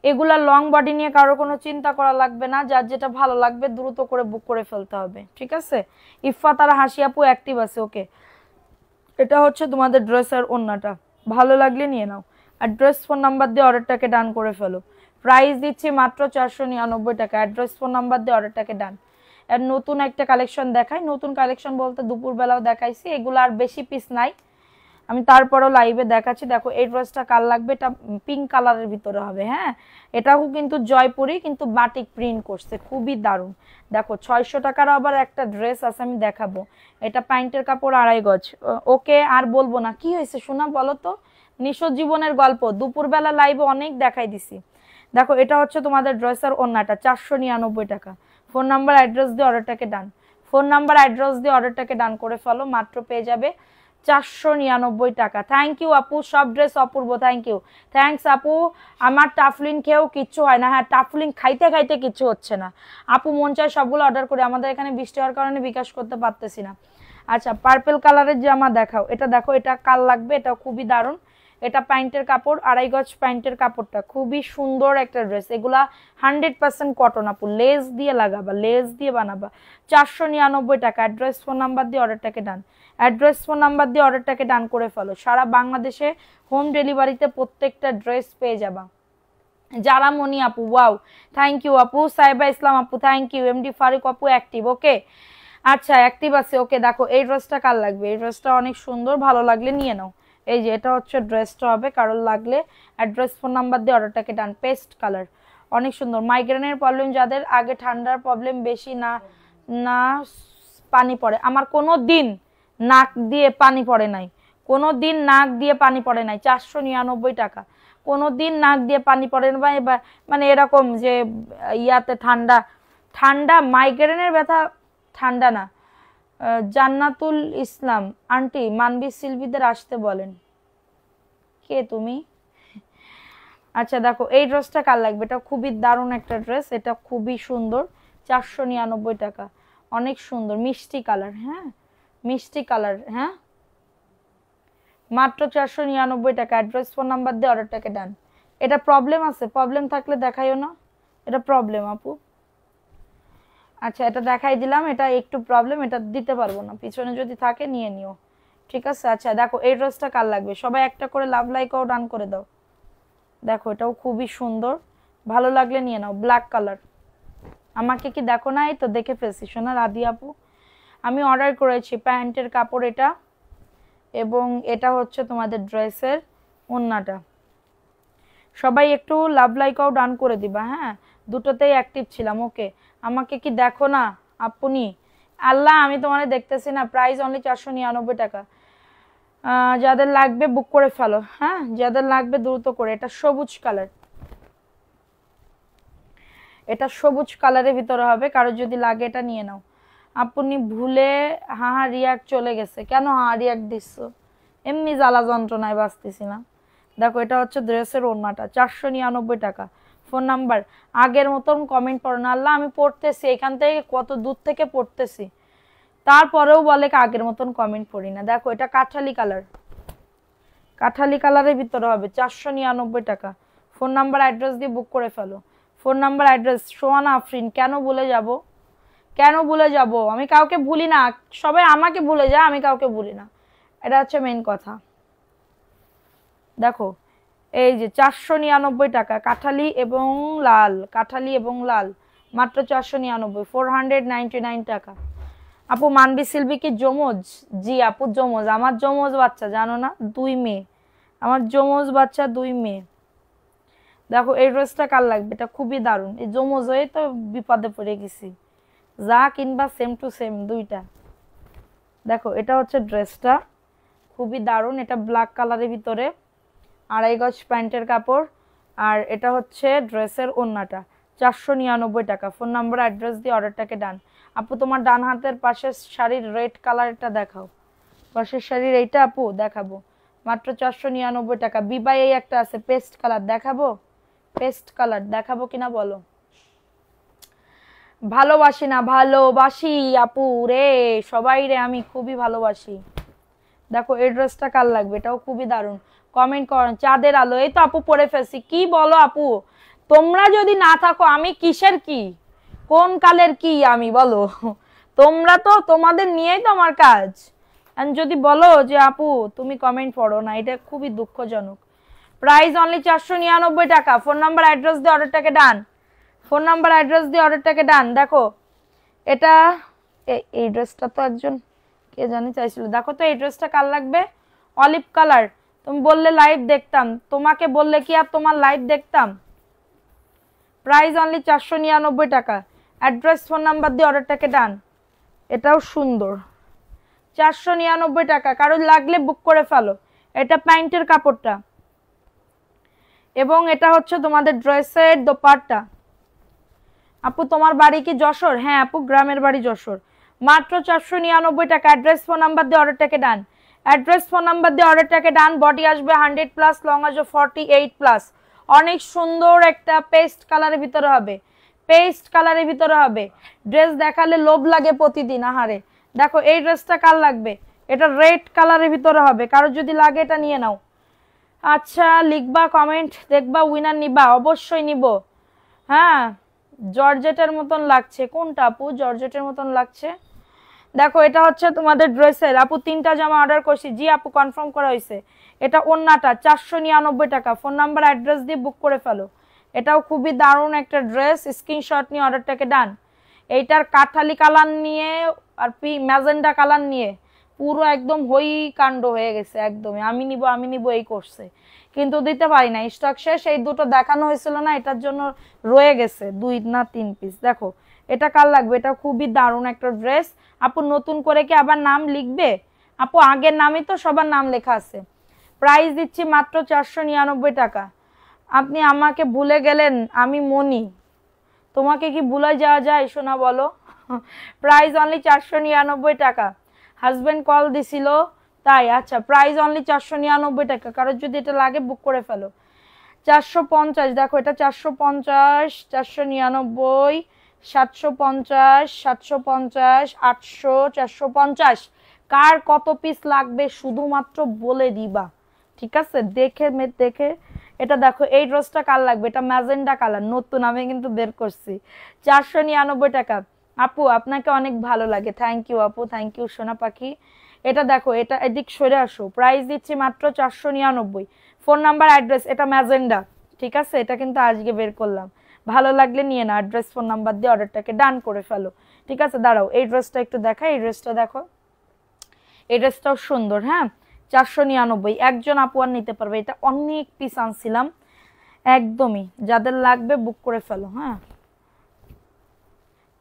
এগুলা লং বডি নিয়ে কারোর কোনো চিন্তা করা লাগবে না, যার যেটা ভালো লাগবে দ্রুত করে বুক করে ফেলতে হবে। ঠিক আছে, ইফফা তারা হাসি আপু অ্যাক্টিভ আছে, ওকে। এটা হচ্ছে তোমাদের ড্রেসের ওড়নাটা, ভালো লাগলে নিয়ে নাও। অ্যাড্রেস ফোন নাম্বার দিয়ে অর্ডারটাকে ডান করে ফেলো। প্রাইস দিচ্ছি মাত্র 499 টাকা। অ্যাড্রেস ফোন নাম্বার দিয়ে অর্ডারটাকে ডান। আর নতুন একটা কালেকশন দেখাই, নতুন কালেকশন বলতে দুপুরবেলাও দেখাইছি, এগুলো আর বেশি পিস নাই, আমি তারপরও লাইভে দেখাচ্ছি। দেখো এই ড্রেসটা কার লাগবে, এটা পিঙ্ক কালারের ভিতরে হবে। হ্যাঁ, এটাও কিন্তু জয়পুরি, কিন্তু বাটিক প্রিন্ট করছে, খুবই দারুণ। দেখো 600 টাকার আবার একটা ড্রেস আছে, আমি দেখাবো। এটা প্যান্টের কাপড় 2.5 গজ। ওকে, আর বলবো না। কি হয়েছে শোনা, বলো তো? নিশো জীবনের গল্প দুপুরবেলা লাইভে অনেক দেখাই দিছি। দেখো এটা হচ্ছে তোমাদের ড্রেসের ওড়নাটা, 499 টাকা। ফোন নাম্বার অ্যাড্রেস দিয়ে অর্ডারটাকে ডান। ফোন নাম্বার অ্যাড্রেস দিয়ে অর্ডারটাকে ডান করে ফেলো, মাত্র পেয়ে যাবে 499 টাকা। থ্যাংক ইউ আপু, সব ড্রেস অপূর্ব, থ্যাংক ইউ, থ্যাংকস আপু। আমার টাফলিন খেয়েও কিচ্ছু হয় না। হ্যাঁ, টাফলিন খাইতে খাইতে কিচ্ছু হচ্ছে না আপু, মন চায় সবগুলো অর্ডার করে, আমাদের এখানে বৃষ্টি হওয়ার কারণে বিকাশ করতে পারতেছি না। আচ্ছা, পার্পল কালারের জামা দেখাও। এটা দেখো, এটা কাল লাগবে, এটা খুবই দারুণ। এটা প্যান্টের কাপড়, 2.5 গজ প্যান্টের কাপড়টা, খুবই সুন্দর একটা ড্রেস। এগুলা 100% কটন আপু, লেস দিয়ে লাগাবা, লেস দিয়ে বানাবা। 499 টাকা। অ্যাড্রেস ফোন নাম্বার দিয়ে অর্ডারটাকে ডান। অ্যাড্রেস ফোন নাম্বার দিয়ে অর্ডারটাকে ডান করে ফেলো। সারা বাংলাদেশে হোম ডেলিভারিতে প্রত্যেকটা ড্রেস পেয়ে যাবা। যারা মনি আপু, ওয়াও, থ্যাংক ইউ আপু। সাইবা ইসলাম আপু, থ্যাংক ইউ। এমডি ফারুক আপু অ্যাক্টিভ, ওকে। আচ্ছা, অ্যাক্টিভ আছে, ওকে। দেখো এই ড্রেসটা কার লাগবে, এই ড্রেসটা অনেক সুন্দর, ভালো লাগলে নিয়ে নাও। এই যে এটা হচ্ছে ড্রেসটা হবে, কারোর লাগলে অ্যাড্রেস ফোন নাম্বার দিয়ে অর্ডারটাকে ডান। পেস্ট কালার, অনেক সুন্দর। মাইগ্রেনের প্রবলেম যাদের, আগে ঠান্ডার প্রবলেম বেশি না, না পানি পড়ে, আমার কোনো দিন নাক দিয়ে পানি পড়ে নাই, কোনো দিন নাক দিয়ে পানি পড়ে নাই। 499 টাকা। কোনো দিন নাক দিয়ে পানি পড়ে না, এবার মানে এরকম যে ইয়াতে ঠান্ডা ঠান্ডা মাইগ্রেনের ব্যথা, ঠান্ডা না। জান্নাতুল ইসলাম আন্টি, মানবী শিল্পীদের আসতে বলেন। কে তুমি? আচ্ছা দেখো এই ড্রেসটা কার লাগবে, এটা খুবই দারুণ একটা ড্রেস, এটা খুবই সুন্দর। 499 টাকা, অনেক সুন্দর মিষ্টি কালার। হ্যাঁ, মিষ্টি কালার, হ্যাঁ মাত্র 499 টাকা। অ্যাড্রেস ফোন নাম্বার দিয়ে অর্ডারটাকে ডান। এটা প্রবলেম আছে, প্রবলেম থাকলে দেখাইও না, এটা প্রবলেম আপু। আচ্ছা, এটা দেখাই দিলাম, এটা একটু প্রবলেম, এটা দিতে পারবো না, পিছনে যদি থাকে নিয়ে নিও, ঠিক আছে। আচ্ছা দেখো এই ড্রেসটা কার লাগবে, সবাই একটা করে লাভ লাইকও ডান করে দাও। দেখো এটাও খুবই সুন্দর, ভালো লাগলে নিয়ে নাও। ব্ল্যাক কালার, আমাকে কি দেখো না? এই তো দেখে ফেলছি সোনা রাধি আপু। আমি অর্ডার করেছি প্যান্টের কাপড় এটা, এবং এটা হচ্ছে তোমাদের ড্রেসের ওড়নাটা। সবাই একটু লাভ লাইকও ডান করে দিবা। হ্যাঁ, দুটোতেই অ্যাক্টিভ ছিলাম, ওকে। আমাকে কি দেখো না আপনি? আল্লাহ, আমি তোমারে দেখতেছি না। প্রাইস অনলি 499 টাকা। যাদের লাগবে বুক করে ফেলো, হ্যাঁ যাদের লাগবে দ্রুত করে। এটা সবুজ কালার, এটা সবুজ কালারের ভিতরে হবে, কারো যদি লাগে এটা নিয়ে নাও। আপনি ভুলে হ্যাঁ রিয়াক্ট চলে গেছে কেন? হ্যাঁ রিয়াক্ট দিচ্ছ, এমনি জ্বালা যন্ত্রণায় বাঁচতেছি না। দেখো এটা হচ্ছে ড্রেসের ওড়নাটা, 499 টাকা। ফোন নাম্বার, আগের মতন কমেন্ট পড়ো না। আল্লাহ, আমি পড়তেছি এখান থেকে, কত দূর থেকে পড়তেছি, তারপরেও বলে আগের মতন কমেন্ট পড়ি না। দেখো এটা কাঠালি কালার, কাঠালি কালারের ভিতরে হবে, 499 টাকা। ফোন নাম্বার অ্যাড্রেস দিয়ে বুক করে ফেলো। Phone number address Sohana Afrin. কেন ভুলে যাব, কেন ভুলে যাব? আমি কাউকে ভুলি না, সবাই আমাকে ভুলে যায়, আমি কাউকে ভুলি না, এটা হচ্ছে মেইন কথা। দেখো এই যে 499 টাকা, কাঠালি এবং লাল, কাঠালি এবং লাল মাত্র 499, 499 টাকা। আপু মানবি সিলভি কি যমজ? জি আপু যমজ, আমার যমজ বাচ্চা, জানো না, 2 মেয়ে, আমার যমজ বাচ্চা 2 মেয়ে। দেখো এই ড্রেসটা কার লাগবে, এটা খুবই দারুণ, এই যমজ হয়ে তো বিপদে পড়ে গেছি, যা কিনবা সেম টু সেম দুইটা। দেখো এটা হচ্ছে ড্রেসটা, খুবই দারুণ, এটা ব্ল্যাক কালারের ভিতরে, 2.5 গজ প্যান্টের কাপড়, আর এটা হচ্ছে ড্রেসের ওড়নাটা, 499 টাকা। ফোন নাম্বার অ্যাড্রেস দিয়ে অর্ডারটাকে ডান। আপু তোমার ডান হাতের পাশের শাড়ির রেড কালারটা দেখাও, পাশের শাড়ির এইটা আপু দেখাবো, মাত্র 499 টাকা। বিবাই এই একটা আছে পেস্ট কালার, দেখাবো? পেস্ট কালার দেখাবো কিনা বলো? ভালোবাসি না, ভালোবাসি আপু রে, সবাই রে আমি খুবই ভালোবাসি। দেখো এই ড্রেসটা কার লাগবে, এটাও খুবই দারুণ, কমেন্ট করেন। চাঁদের আলো, এই তো আপু পরে ফেলছি। কি বলো আপু, তোমরা যদি না থাকো আমি কিসের কি, কোন কালের কি আমি, বলো? তোমরা তো, তোমাদের নিয়েই তো আমার কাজ। যদি বলো যে আপু তুমি কমেন্ট পড়ো না, এটা খুবই দুঃখজনক। প্রাইস অনলি 499 টাকা। ফোন নাম্বার অ্যাড্রেস দিয়ে অর্ডারটাকে ডান, ফোন নাম্বার অ্যাড্রেস দিয়ে অর্ডারটাকে ডান। দেখো এটা, এই ড্রেসটা তো একজন কে জানি চাইছিল। দেখো তো এই ড্রেসটা কার লাগবে, অলিভ কালার। তুমি বললে লাইভ দেখতাম, তোমাকে বললে কি আর তোমার লাইভ দেখতাম? প্রাইস অনলি 499 টাকা। অ্যাড্রেস ফোন নাম্বার দিয়ে অর্ডারটাকে ডান। এটাও সুন্দর, 499 টাকা। কারোর লাগলে বুক করে ফেলো। এটা প্যান্টের কাপড়টা এবং এটা হচ্ছে তোমাদের ড্রেসের দোপাট্টা। আপু তোমার বাড়ি কি যশোর? হ্যাঁ আপু গ্রামের বাড়ি যশোর। মাত্র 499 টাকা। অ্যাড্রেস ফোন নাম্বার দিয়ে অর্ডারটাকে ডান, অ্যাড্রেস ফোন নাম্বার দিয়ে অর্ডারটাকে ডান। বডি আসবে 100+, লং আসবে 48+। অনেক সুন্দর একটা পেস্ট কালারের ভিতরে হবে, পেস্ট কালারের ভিতরে হবে। ড্রেস দেখালে লোভ লাগে প্রতিদিন, আহারে। দেখো এই ড্রেসটা কার লাগবে, এটা রেড কালারের ভিতরে হবে, কারোর যদি লাগে এটা নিয়ে নাও। আচ্ছা লিখবা, কমেন্ট দেখবা, উইনার নিবা? অবশ্যই নিব। হ্যাঁ জর্জেটের মতন লাগছে, কোনটা আপু জর্জেটের মতন লাগছে? দেখো এটা হচ্ছে তোমাদের ড্রেসের, আপু 3টা জামা অর্ডার করছি। জি আপু কনফার্ম করা হয়েছে। এটা ওন্নাটা, 499 টাকা। ফোন নাম্বার অ্যাড্রেস দিয়ে বুক করে ফেলো। এটাও খুবই দারুণ একটা ড্রেস, স্ক্রিনশট নিয়ে অর্ডারটাকে ডান। এইটার কাঠালি কালার নিয়ে আর ম্যাজেন্ডা কালার নিয়ে পুরো একদম হই কাণ্ড হয়ে গেছে, একদমই আমি নিব আমি নিব এই করছে, কিন্তু দিতে পারি না, স্টক শেষ। এই দুটো দেখানো হয়েছিল না, এটার জন্য রয়ে গেছে 2 না 3 পিস। দেখো এটা কার লাগবে, এটা খুবই দারুণ একটা ড্রেস। আপু নতুন করে কি আবার নাম লিখবে? আপু আগের নামই তো সবার নাম লেখা আছে। প্রাইস দিচ্ছি মাত্র 499 টাকা। আপনি আমাকে ভুলে গেলেন, আমি মনি, তোমাকে কি ভুলে যাওয়া যায় শোনা, বলো? প্রাইস অনলি 499 টাকা। হাজবেন্ড কল দিছিল তাই, আচ্ছা প্রাইস অনলি 499 টাকা। কারোর যদি এটা লাগে বুক করে ফেলো। 450, দেখো এটা 450, 499, 750, 750, 800, 450। কার কত পিস লাগবে শুধুমাত্র বলে দিবা, ঠিক আছে? দেখে দেখে এটা দেখো এই ড্রেসটা কার লাগবে, এটা ম্যাজেন্ডা কালার, নতুন আমি কিন্তু বের করছি। 499 টাকা। আপু আপনাকে অনেক ভালো লাগে, থ্যাংক ইউ আপু, থ্যাংক ইউ সোনা পাখি। এটা দেখো, এটা এদিক সরে আসো, প্রাইস দিচ্ছি মাত্র 499। ফোন নাম্বার অ্যাড্রেস, এটা ম্যাজেন্ডা, ঠিক আছে? এটা কিন্তু আজকে বের করলাম, ভালো লাগলে নিয়ে না। অ্যাড্রেস ফোন নাম্বার দিয়ে অর্ডারটাকে ডান করে ফেলো, ঠিক আছে? দাঁড়াও এই ড্রেসটা একটু দেখাই, এই ড্রেসটা দেখো, এই ড্রেসটাও সুন্দর। হ্যাঁ 499, একজন আপু আর নিতে পারবে, এটা অনেক পিস আনছিলাম, একদমই যাদের লাগবে বুক করে ফেলো। হ্যাঁ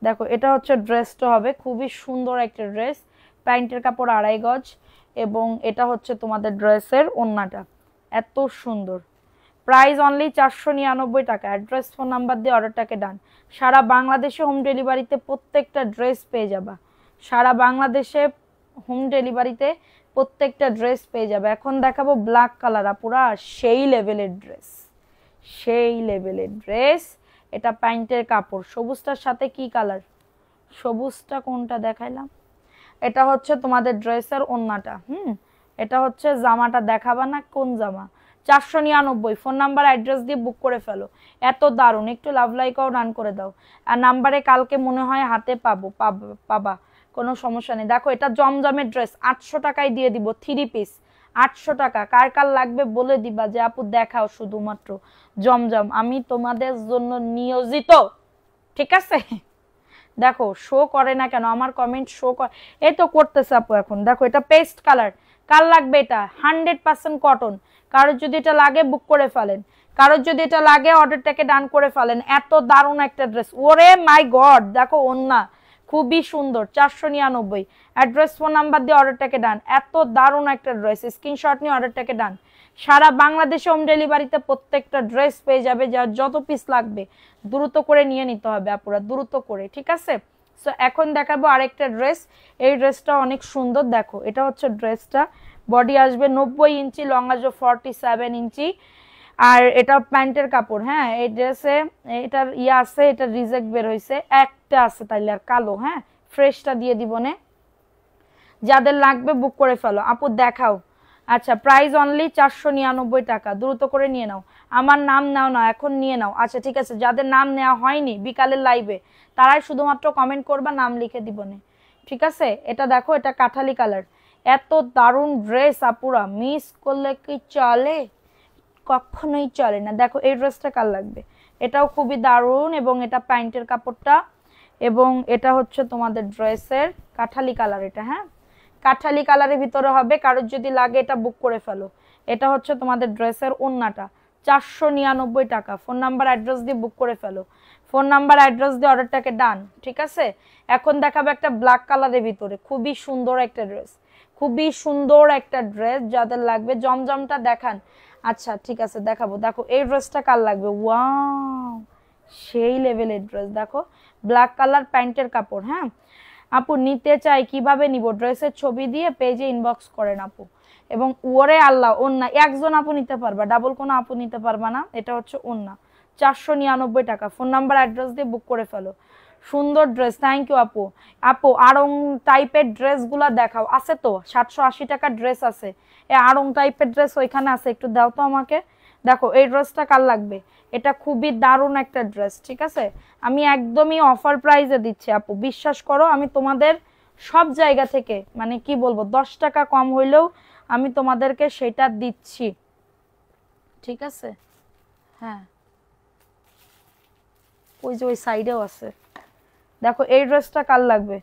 দেখো এটা হচ্ছে ড্রেসটা হবে, খুবই সুন্দর একটা ড্রেস, প্যান্টের কাপড় 2.5 গজ এবং এটা হচ্ছে তোমাদের ড্রেসের ওড়নাটা, এত সুন্দর। প্রাইস অনলি 499 টাকা। অ্যাড্রেস ফোন নাম্বার দিয়ে অর্ডারটাকে ডান। সারা বাংলাদেশে হোম ডেলিভারিতে প্রত্যেকটা ড্রেস পেয়ে যাবা, সারা বাংলাদেশে হোম ডেলিভারিতে প্রত্যেকটা ড্রেস পেয়ে যাবে। এখন দেখাবো ব্ল্যাক কালার, পুরা সেই লেভেলের ড্রেস, সেই লেভেলের ড্রেস। এটা প্যান্টের কাপড়, সবুজটার সাথে কি কালার, সবুজটা কোনটা দেখাইলাম, এটা হচ্ছে তোমাদের ড্রেসের ওড়নাটা। এটা হচ্ছে জামাটা, দেখাবা না কোন জামা? 499, ফোন নাম্বার অ্যাড্রেস দিয়ে বুক করে ফেলো। এত দারুণ, একটু লাভ লাইকও রান করে দাও। আর নাম্বারে কালকে মনে হয় হাতে পাবা, কোনো সমস্যা নেই। দেখো এটা জমজমের ড্রেস, 800 টাকায় দিয়ে দিব, 3 পিস 800 টাকা। কার কার লাগবে বলে দিবা যে আপু দেখাও শুধুমাত্র জমজম, আমি তোমাদের জন্য নিয়োজিত, ঠিক আছে? দেখো শো করে না কেন আমার কমেন্ট, শো করে, এই তো করতেছে আপু এখন। দেখো এটা পেস্ট কালার, কার লাগবে এটা? 100% কটন। কারোর যদি এটা লাগে বুক করে ফেলেন, কারোর যদি এটা লাগে অর্ডারটাকে ডান করে ফেলেন। এত দারুণ একটা ড্রেস, ওরে মাই গড। দেখো ওন্না খুবই সুন্দর, 499। অ্যাড্রেস ফোন নাম্বার দিয়ে অর্ডারটাকে ডান। এত দারুণ একটা ড্রেস, স্ক্রিনশট নিয়ে অর্ডারটাকে ডান। সারা বাংলাদেশে হোম ডেলিভারিতে প্রত্যেকটা ড্রেস পেয়ে যাবে, যার যত পিস লাগবে দ্রুত করে নিয়ে নিতে হবে আপুরা, দ্রুত করে, ঠিক আছে? সো এখন দেখাবো আরেকটা ড্রেস। এই ড্রেসটা অনেক সুন্দর। দেখো এটা হচ্ছে ড্রেসটা, বডি আসবে 90 ইঞ্চি, লং আসবে 47 ইঞ্চি, আর এটা প্যান্টের কাপড়। হ্যাঁ এই ড্রেসে এটার আছে, এটা রিজেক্ট বের হয়েছে, একটা আছে তাইলে আর কালো। হ্যাঁ ফ্রেশটা দিয়ে দিব নে, যাদের লাগবে বুক করে ফেলো আপু, দেখাও। আচ্ছা প্রাইস অনলি 499 টাকা, দ্রুত করে নিয়ে নাও। আমার নাম নাও না, এখন নিয়ে নাও। আচ্ছা ঠিক আছে, যাদের নাম নেওয়া হয়নি বিকালের লাইভে, তারাই শুধুমাত্র কমেন্ট করবা, নাম লিখে দিব নে, ঠিক আছে? এটা দেখো, এটা কাঠালি কালার, এত দারুণ ড্রেস আপুরা, মিস করলে কি চলে? কখনোই চলে না। দেখো এই ড্রেসটা কার লাগবে, এটাও খুবই দারুণ, এবং এটা প্যান্টের কাপড়টা, এবং এটা হচ্ছে তোমাদের ড্রেসের কাঠালি কালার। এটা হ্যাঁ কাঠালি কালারের ভিতরে হবে, কারোর যদি লাগে এটা বুক করে ফেলো। এটা হচ্ছে তোমাদের ড্রেসের ওন্নাটা, 499 টাকা। ফোন নাম্বার অ্যাড্রেস দিয়ে বুক করে ফেলো, ফোন নাম্বার অ্যাড্রেস দিয়ে অর্ডারটাকে ডান, ঠিক আছে? এখন দেখাবো একটা ব্ল্যাক কালারের ভিতরে, খুবই সুন্দর একটা ড্রেস, খুবই সুন্দর একটা ড্রেস। যাদের লাগবে জমজমটা দেখান। আচ্ছা ঠিক আছে দেখাবো। দেখো এই ড্রেসটা কার লাগবে, ওয়াও সেই লেভেলের ড্রেস। দেখো ব্ল্যাক কালার, প্যান্টের কাপড়। হ্যাঁ আপু নিতে চাই, কিভাবে নিব? ড্রেসের ছবি দিয়ে পেজে ইনবক্স করেন আপু। এবং ওরে আল্লাহ, ওন্না একজন আপু নিতে পারবা, ডাবল কোনো আপু নিতে পারবা না। এটা হচ্ছে ওন্না, 499 টাকা। ফোন নাম্বার অ্যাড্রেস দিয়ে বুক করে ফেলো। সুন্দর ড্রেস, থ্যাংক ইউ আপু। আপু আড়ং টাইপের ড্রেসগুলো দেখাও, আছে তো? 780 টাকার ড্রেস আছে, এই আড়ং টাইপের ড্রেস ওইখানে আছে, একটু দাও তো আমাকে। দেখো এই ড্রেসটা কার লাগবে, এটা খুবই দারুণ একটা ড্রেস, ঠিক আছে? আমি একদমই অফার প্রাইসে দিচ্ছি আপু, বিশ্বাস করো। আমি তোমাদের সব জায়গা থেকে, মানে কি বলবো, 10 টাকা কম হইলেও আমি তোমাদেরকে সেটা দিচ্ছি, ঠিক আছে? হ্যাঁ ওই যে ওই সাইডেও আছে। দেখো এই ড্রেসটা কার লাগবে,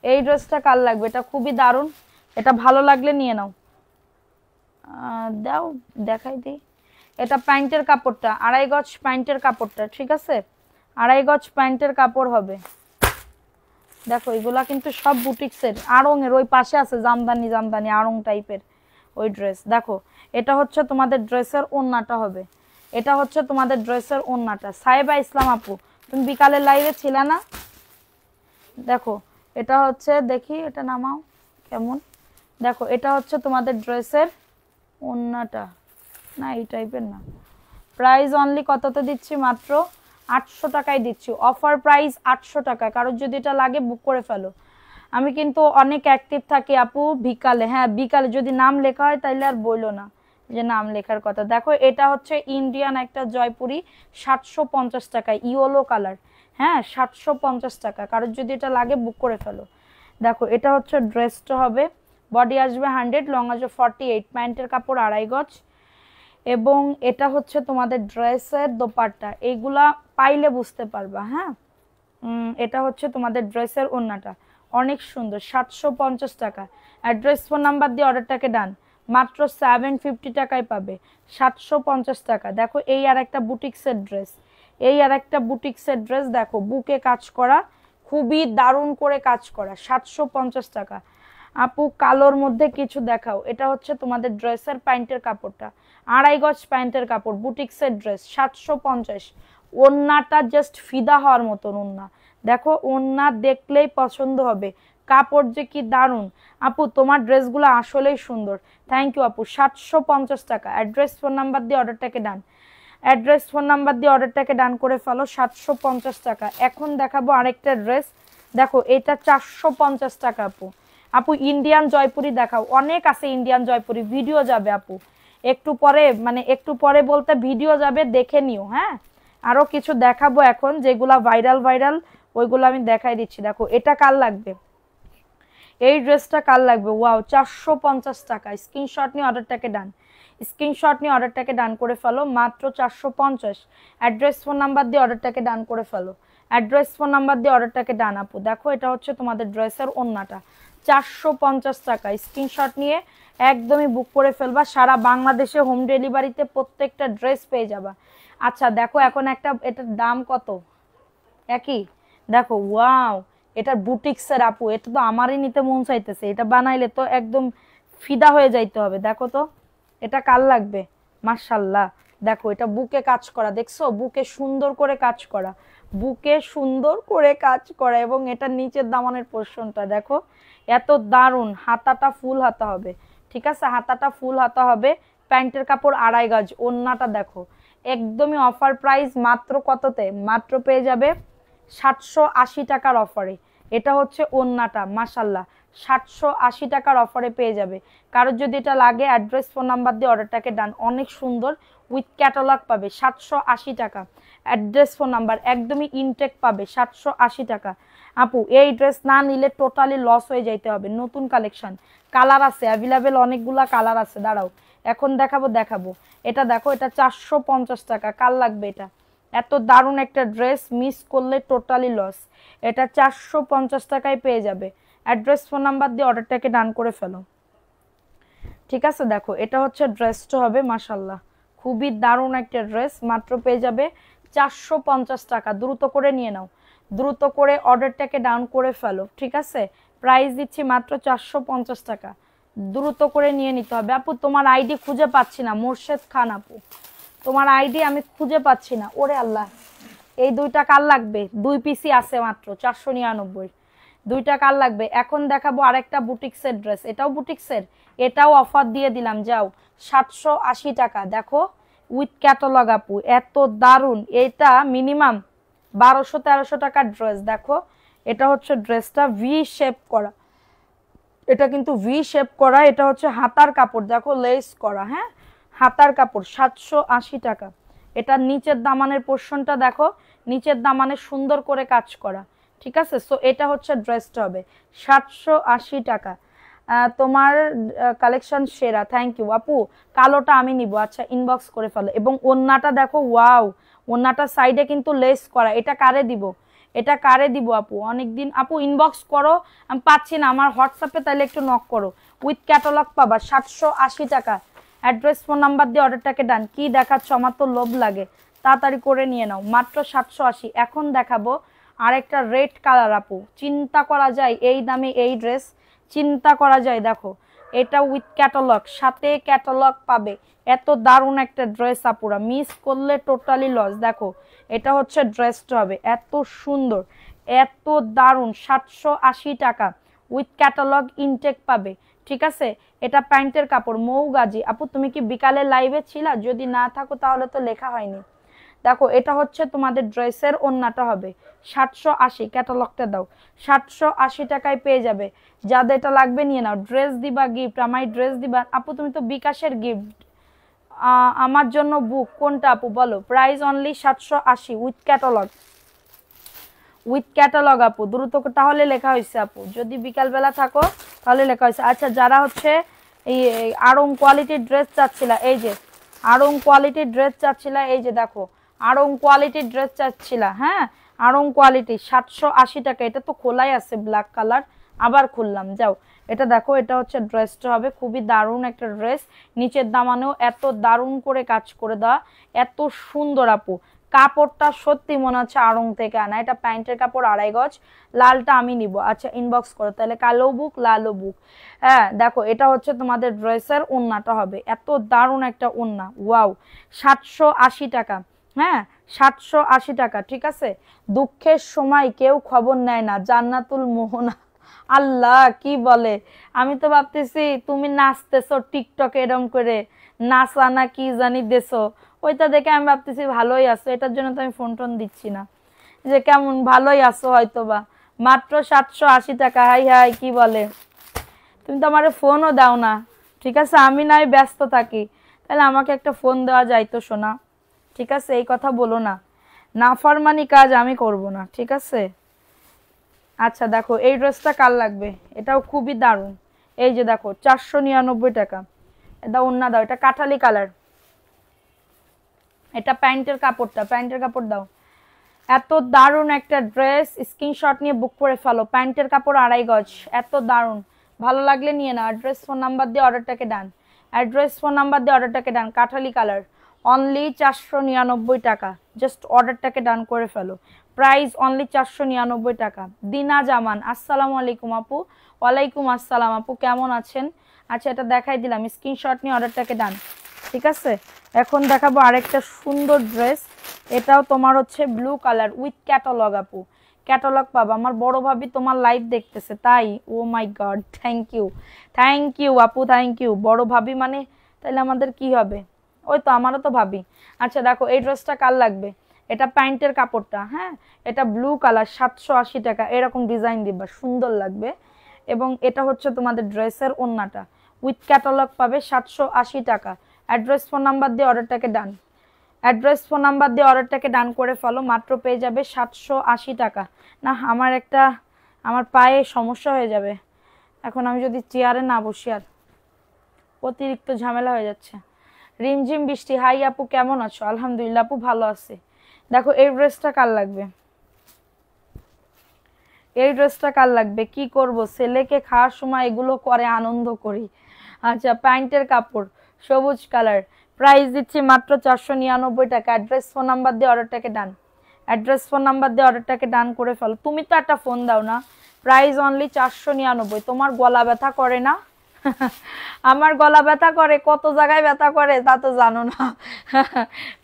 এই ড্রেসটা কার লাগবে, এটা খুবই দারুণ, এটা ভালো লাগলে নিয়ে নাও। দাও দেখাই দিই। এটা প্যান্টের কাপড়টা, 2.5 গজ প্যান্টের কাপড়টা, ঠিক আছে? 2.5 গজ প্যান্টের কাপড় হবে। দেখো এগুলা কিন্তু সব বুটিক্সের, আড়ং এর ওই পাশে আছে জামদানি, জামদানি আড়ং টাইপের ওই ড্রেস। দেখো এটা হচ্ছে তোমাদের ড্রেসের ওন্নাটা হবে, এটা হচ্ছে তোমাদের ড্রেসের ওন্নাটা। সাইবা ইসলাম আপু তুমি বিকালের লাইভে ছিলে না? দেখো এটা হচ্ছে, দেখি এটা নামাও কেমন। দেখো এটা হচ্ছে তোমাদের ড্রেসের ওন্নাটা, না এই টাইপের না। প্রাইস অনলি কততে দিচ্ছি, মাত্র 800 টাকায় দিচ্ছি, অফার প্রাইস 800 টাকা। কারোর যদি এটা লাগে বুক করে ফেলো। আমি কিন্তু অনেক অ্যাক্টিভ থাকি আপু বিকালে। হ্যাঁ বিকালে যদি নাম লেখা হয় তাইলে আর বইলো না যে নাম লেখার কথা। দেখো এটা হচ্ছে ইন্ডিয়ান একটা জয়পুরি, 750 টাকা, ইয়েলো কালার। হ্যাঁ 750 টাকা, কারোর যদি এটা লাগে বুক করে ফেলো। দেখো এটা হচ্ছে ড্রেসটা হবে, বডি আসবে 100, লং আসবে 48, প্যান্টের কাপড় 2.5 গজ, এবং এটা হচ্ছে তোমাদের ড্রেসের দোপাট্টা। এইগুলা পাইলে বুঝতে পারবা। হ্যাঁ এটা হচ্ছে তোমাদের ড্রেসের ওন্নাটা, অনেক সুন্দর, 750 টাকা। অ্যাড্রেস ফোন নাম্বার দিয়ে অর্ডারটাকে ডান, মাত্র 750 টাকায় পাবে, 750 টাকা। দেখো এই আর একটা বুটিক্সের ড্রেস, এই আর একটা বুটিক্সের ড্রেস। দেখো বুকে কাজ করা, খুবই দারুণ করে কাজ করা, 750 টাকা। আপু কালোর মধ্যে কিছু দেখাও। এটা হচ্ছে তোমাদের ড্রেসের প্যান্টের কাপড়টা, 2.5 গজ প্যান্টের কাপড়, বুটিক্সের ড্রেস, 750। ওন্নাটা জাস্ট ফিদা হওয়ার মতন ওন্না। দেখো ওন্না দেখলেই পছন্দ হবে, কাপড় যে কি দারুণ। আপু তোমার ড্রেসগুলো আসলেই সুন্দর, থ্যাংক ইউ আপু। 750 টাকা। অ্যাড্রেস ফোন নাম্বার দিয়ে অর্ডারটাকে ডান, অ্যাড্রেস ফোন নাম্বার দিয়ে অর্ডারটাকে ডান করে ফেলো, 750 টাকা। এখন দেখাবো আরেকটা ড্রেস। দেখো এটা 450 টাকা আপু। আপু ইন্ডিয়ান জয়পুরি দেখাও, অনেক আছে ইন্ডিয়ান জয়পুরি, ভিডিও যাবে আপু। একটু পরে বলতে ভিডিও যাবে, দেখে নিও। হ্যাঁ, আরো কিছু দেখাবো এখন যেগুলা ভাইরাল ওইগুলো আমি দেখাই দিচ্ছি। দেখো এটা কার লাগবে, এই ড্রেসটা কার লাগবে? ওয়াও, 450 টাকা। স্ক্রিনশট নিয়ে অর্ডারটাকে ডান, স্ক্রিনশট নিয়ে অর্ডারটাকে ডান করে ফেলো, মাত্র 450। অ্যাড্রেস ফোন নাম্বার দিয়ে অর্ডারটাকে ডান করে ফেলো, অ্যাড্রেস ফোন নাম্বার দিয়ে অর্ডারটাকে ডান। আপু দেখো এটা হচ্ছে তোমাদের ড্রেসের ওন্নাটা, 450 টাকা। স্ক্রিনশট নিয়ে একদমই বুক করে ফেলবা, সারা বাংলাদেশে হোম ডেলিভারিতে প্রত্যেকটা ড্রেস পেয়ে যাবা। আচ্ছা দেখো এখন এটার দাম কত? একই। দেখো ওয়াও, এটা বুটিক্সের আপু, এটা তো আমারই নিতে মন চাইতেছে, এটা বানাইলে তো একদম ফিদা হয়ে যাইতে হবে। দেখো তো এটা কার লাগবে? মাশাল্লাহ, দেখো এটা বুকে কাজ করা, দেখছো বুকে সুন্দর করে কাজ করা, বুকে সুন্দর করে কাজ করা, এবং এটা নিচের দামানের পোর্শনটা দেখো এত দারুণ। হাতাটা ফুল হাতা হবে, ঠিক আছে, হাতাটা ফুল হাতা হবে। প্যান্টের কাপড় 2.5 গজ। ওন্নাটা দেখো একদমই অফার প্রাইস, মাত্র কততে? মাত্র পেয়ে যাবে 780 টাকার অফারে। এটা হচ্ছে ওন্নাটা, মাশাল্লাহ 780 টাকার অফারে পেয়ে যাবে। কারোর যদি এটা লাগে অ্যাড্রেস ফোন নাম্বার দিয়ে অর্ডারটাকে ডান। অনেক সুন্দর, উইথ ক্যাটালগ পাবে 780 টাকা। অ্যাড্রেস ফোন নাম্বার একদমই ইনটেক পাবে 780 টাকা। আপু এই ড্রেস না নিলে টোটালি লস হয়ে যাইতে হবে। নতুন কালেকশন, কালার আছে অ্যাভেলেবেল, অনেকগুলা কালার আছে, দাঁড়াও এখন দেখাবো। এটা দেখো, এটা 450 টাকা। কার লাগবে এটা? এত দারুণ একটা ড্রেস মিস করলে টোটালি লস। এটা 450 টাকায় পেয়ে যাবে। অ্যাড্রেস ফোন নাম্বার দিয়ে অর্ডারটাকে ডান করে ফেলো, ঠিক আছে। দেখো এটা হচ্ছে ড্রেসটা হবে, মাশাল্লাহ খুবই দারুণ একটা ড্রেস, মাত্র পেয়ে যাবে 450 টাকা। দ্রুত করে নিয়ে নাও, দ্রুত করে অর্ডারটাকে ডাউন করে ফেলো, ঠিক আছে। প্রাইস দিচ্ছি মাত্র 450 টাকা, দ্রুত করে নিয়ে নিতে হবে। আপু তোমার আইডি খুঁজে পাচ্ছি না, মোর্শেদ খান আপু, তোমার আইডি আমি খুঁজে পাচ্ছি না। ওরে আল্লাহ, এই দুইটা কার লাগবে? 2 পিসই আছে মাত্র 499। দুইটা কার লাগবে? এখন দেখাবো আরেকটা বুটিক্সের ড্রেস, এটাও বুটিক্সের, এটাও অফার দিয়ে দিলাম, যাও 780 টাকা। দেখো উইথ ক্যাটালগ আপু, এত দারুণ, এটা মিনিমাম 1200-1300 টাকার ড্রেস। দেখো এটা হচ্ছে ড্রেসটা ভি শেপ করা, এটা কিন্তু ভি শেপ করা, এটা হচ্ছে হাতার কাপড়, দেখো লেস করা, হ্যাঁ হাতার কাপড়, 780 টাকা। এটা নিচের দামানের পোর্শনটা দেখো, নিচের দামানে সুন্দর করে কাজ করা, ঠিক আছে। সো এটা হচ্ছে ড্রেসটা হবে 780 টাকা। তোমার কালেকশন সেরা, থ্যাংক ইউ আপু। কালোটা আমি নিব, আচ্ছা ইনবক্স করে ফেলো। এবং ওন্নাটা দেখো, ওয়াও, ওন্নাটা সাইডে কিন্তু লেস করা। এটা কারে দিব? এটা কারে দিব আপু? অনেকদিন আপু ইনবক্স করো, আমি পাচ্ছি না আমার হোয়াটসঅ্যাপে, তাহলে একটু নক করো। উইথ ক্যাটালগ পাবা 780 টাকা। অ্যাড্রেস ফোন নাম্বার দিয়ে অর্ডারটাকে ডান। কি দেখাচ্ছ? আমার তো লোভ লাগে, তাড়াতাড়ি করে নিয়ে নাও, মাত্র 780। এখন দেখাবো আরেকটা রেড কালার আপু, চিন্তা করা যায় এই দামে এই ড্রেস, চিন্তা করা যায়। দেখো এটা উইথ ক্যাটালগ, সাথে ক্যাটালগ পাবে। এত দারুণ একটা ড্রেস আপুরা, মিস করলে টোটালি লস। দেখো এটা হচ্ছে ড্রেসটা হবে, এত সুন্দর, এত দারুণ, 780 টাকা। উইথ ক্যাটালগ ইনটেক পাবে, ঠিক আছে। এটা প্যান্টের কাপড়, মৌগাজি। আপু তুমি কি বিকালে লাইভে ছিলা? যদি না থাকো তাহলে তো লেখা হয়নি। দেখো এটা হচ্ছে তোমাদের ড্রেসের ওন্নাটা হবে 780, ক্যাটালগটা দাও, 780 টাকায় পেয়ে যাবে। যাদের এটা লাগবে নিয়ে নাও। ড্রেস দিবা গিফট, আমায় ড্রেস দিবা? আপু তুমি তো বিকাশের গিফট, আমার জন্য বুক, কোনটা আপু বলো? Price only 780 with catalogue, with catalogue আপু, দ্রুত তাহলে লেখা হয়েছে আপু, যদি বিকালবেলা থাকো তাহলে লেখা হয়েছে। আচ্ছা যারা হচ্ছে এই আড়ং কোয়ালিটির ড্রেস চাচ্ছিলা, এই যে আড়ং কোয়ালিটির ড্রেস চাচ্ছিলা, এই যে দেখো আড়ং কোয়ালিটির ড্রেস চাচ্ছিলা, হ্যাঁ আড়ং কোয়ালিটি 780 টাকা। এটা তো খোলাই আছে ব্ল্যাক কালার, আবার খুললাম, যাও এটা দেখো, এটা হচ্ছে ড্রেসটা হবে, খুবই দারুণ একটা ড্রেস। নিচের দামানেও এত দারুণ করে কাজ করে দেওয়া, এত সুন্দর আপু। কাপড়টা সত্যি মনে হচ্ছে আড়ং থেকে আনা। এটা প্যান্টের কাপড় 2.5 গজ, লালটা আমি নিব। আচ্ছা ইনবক্স করো তাহলে, কালো বুক লালও বুক। হ্যাঁ দেখো এটা হচ্ছে তোমাদের ড্রেসের ওন্নাটা হবে, এত দারুণ একটা ওন্না, ওয়াও 780 টাকা। হ্যাঁ 780 টাকা, ঠিক আছে। দুঃখের সময় কেউ খবর নেয় না, জান্নাতুল মোহনা। আল্লাহ কি বলে, আমি তো ভাবতেছি তুমি নাচতেছো টিকটকে এরম করে, নাচা না কি জানি দেছো, ওইটা দেখে আমি ভাবতেছি ভালোই আছো, এটার জন্য তো আমি ফোন টোন দিচ্ছি না, যে কেমন ভালোই আছো হয়তো বা। মাত্র 780 টাকা, হাই হাই কি বলে, তুমি তো আমার ফোনও দাও না, ঠিক আছে আমি নাই ব্যস্ত থাকি, তাহলে আমাকে একটা ফোন দেওয়া যাইতো সোনা, ঠিক আছে? এই কথা বলো না, নাফরমানি কাজ আমি করব না, ঠিক আছে? আচ্ছা দেখো এই ড্রেসটা কার লাগবে, এটাও খুবই দারুণ। এই যে দেখো 499 টাকা। এটা ওন্না দাও, এটা কাঠালি কালার, এটা প্যান্টের কাপড়টা, প্যান্টের কাপড় দাও। এত দারুণ একটা ড্রেস, স্ক্রিনশট নিয়ে বুক করে ফেলো। প্যান্টের কাপড় 2.5 গজ, এত দারুণ, ভালো লাগলে নিয়ে নাও। অ্যাড্রেস ফোন নাম্বার দিয়ে অর্ডারটাকে ডান, অ্যাড্রেস ফোন নাম্বার দিয়ে অর্ডারটাকে ডান। কাঠালি কালার, অনলি 499 টাকা, জাস্ট অর্ডারটাকে ডান করে ফেলো। প্রাইস অনলি 499 টাকা। দিনা জামান, আসসালামু আলাইকুম আপু। ওয়ালাইকুম আসসালাম আপু, কেমন আছেন? আচ্ছা এটা দেখাই দিলাম, স্ক্রিনশট নিয়ে অর্ডারটাকে ডান, ঠিক আছে? এখন দেখাবো আরেকটা সুন্দর ড্রেস, এটাও তোমার হচ্ছে ব্লু কালার উইথ ক্যাটালগ। আপু ক্যাটালগ পাবা, আমার বড় ভাবি তোমার লাইভ দেখতেছে তাই। ও মাই গড, থ্যাংক ইউ আপু, থ্যাংক ইউ। বড় ভাবি মানে তাহলে আমাদের কি হবে? ওই তো আমারও তো ভাবি। আচ্ছা দেখো এই ড্রেসটা কার লাগবে, এটা প্যান্টের কাপড়টা, হ্যাঁ এটা ব্লু কালার, 780 টাকা। এরকম ডিজাইন দিবা, সুন্দর লাগবে। এবং এটা হচ্ছে তোমাদের ড্রেসের ওন্নাটা, উইথ ক্যাটালগ পাবে 780 টাকা। অ্যাড্রেস ফোন নাম্বার দিয়ে অর্ডারটাকে ডান, অ্যাড্রেস ফোন নাম্বার দিয়ে অর্ডারটাকে ডান করে ফেলো। মাত্র পেয়ে যাবে 780 টাকা। না আমার পায়ে সমস্যা হয়ে যাবে এখন, আমি যদি চেয়ারে না বসি আর অতিরিক্ত ঝামেলা হয়ে যাচ্ছে। রিমঝিম বৃষ্টি, হাই আপু কেমন আছো? আলহামদুলিল্লাহ আপু ভালো আছে। দেখো এই ড্রেসটা কার লাগবে, এই ড্রেসটা কার লাগবে? কি করব, ছেলেকে খাওয়ার সময় এগুলো করে আনন্দ করি। আচ্ছা প্যান্টের কাপড় সবুজ কালার, প্রাইস দিচ্ছি মাত্র 499 টাকা। অ্যাড্রেস ফোন নাম্বার দিয়ে অর্ডারটাকে ডান, অ্যাড্রেস ফোন নাম্বার দিয়ে অর্ডারটাকে ডান করে ফেলো। তুমি তো একটা ফোন দাও না। Price only 499। তোমার গলা ব্যথা করে না? আমার গলা ব্যথা করে, কত জায়গায় ব্যথা করে তা তো জানো না।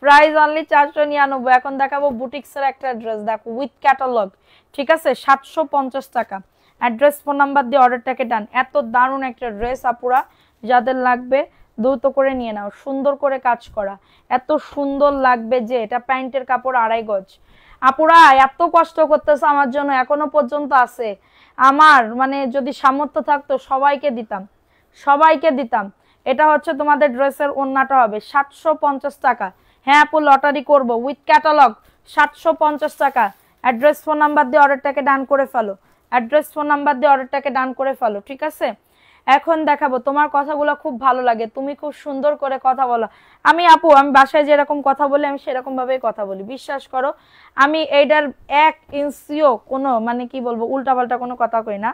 Price only 499। এখন দেখাবো বুটিক্সের একটা ড্রেস, দেখো উইথ ক্যাটালগ, ঠিক আছে? 750 টাকা। অ্যাড্রেস ফোন নাম্বার দিয়ে অর্ডারটাকে ডান। এত দারুণ একটা ড্রেস আপুরা, যাদের লাগবে দ্রুত করে নিয়ে নাও। সুন্দর করে কাজ করা, এত সুন্দর লাগবে যে। এটা প্যান্টের কাপড় 2.5 গজ। আপুরা এত কষ্ট করতেছে আমার জন্য, এখনো পর্যন্ত আছে। আমার মানে যদি সামর্থ্য থাকতো সবাইকে দিতাম, সবাইকে দিতাম। এটা হচ্ছে তোমাদের ড্রেসের ওন্নাটা হবে 750 টাকা। হ্যাঁ আপু লটারি করব, উইথ ক্যাটালগ 750 টাকা। অ্যাড্রেস ফোন নাম্বার দিয়ে অর্ডারটাকে ডান করে ফেলো, অ্যাড্রেস ফোন নাম্বার দিয়ে অর্ডারটাকে ডান করে ফেলো, ঠিক আছে? এখন দেখাবো, তোমার কথাগুলো খুব ভালো লাগে, তুমি খুব সুন্দর করে কথা বলো। আমি বাসায় যেরকম কথা বলি আমি সেরকম ভাবেই কথা বলি, বিশ্বাস করো। আমি এইটার 1 ইঞ্চিও কোনো মানে কি বলবো উল্টাপাল্টা কোনো কথা কই না।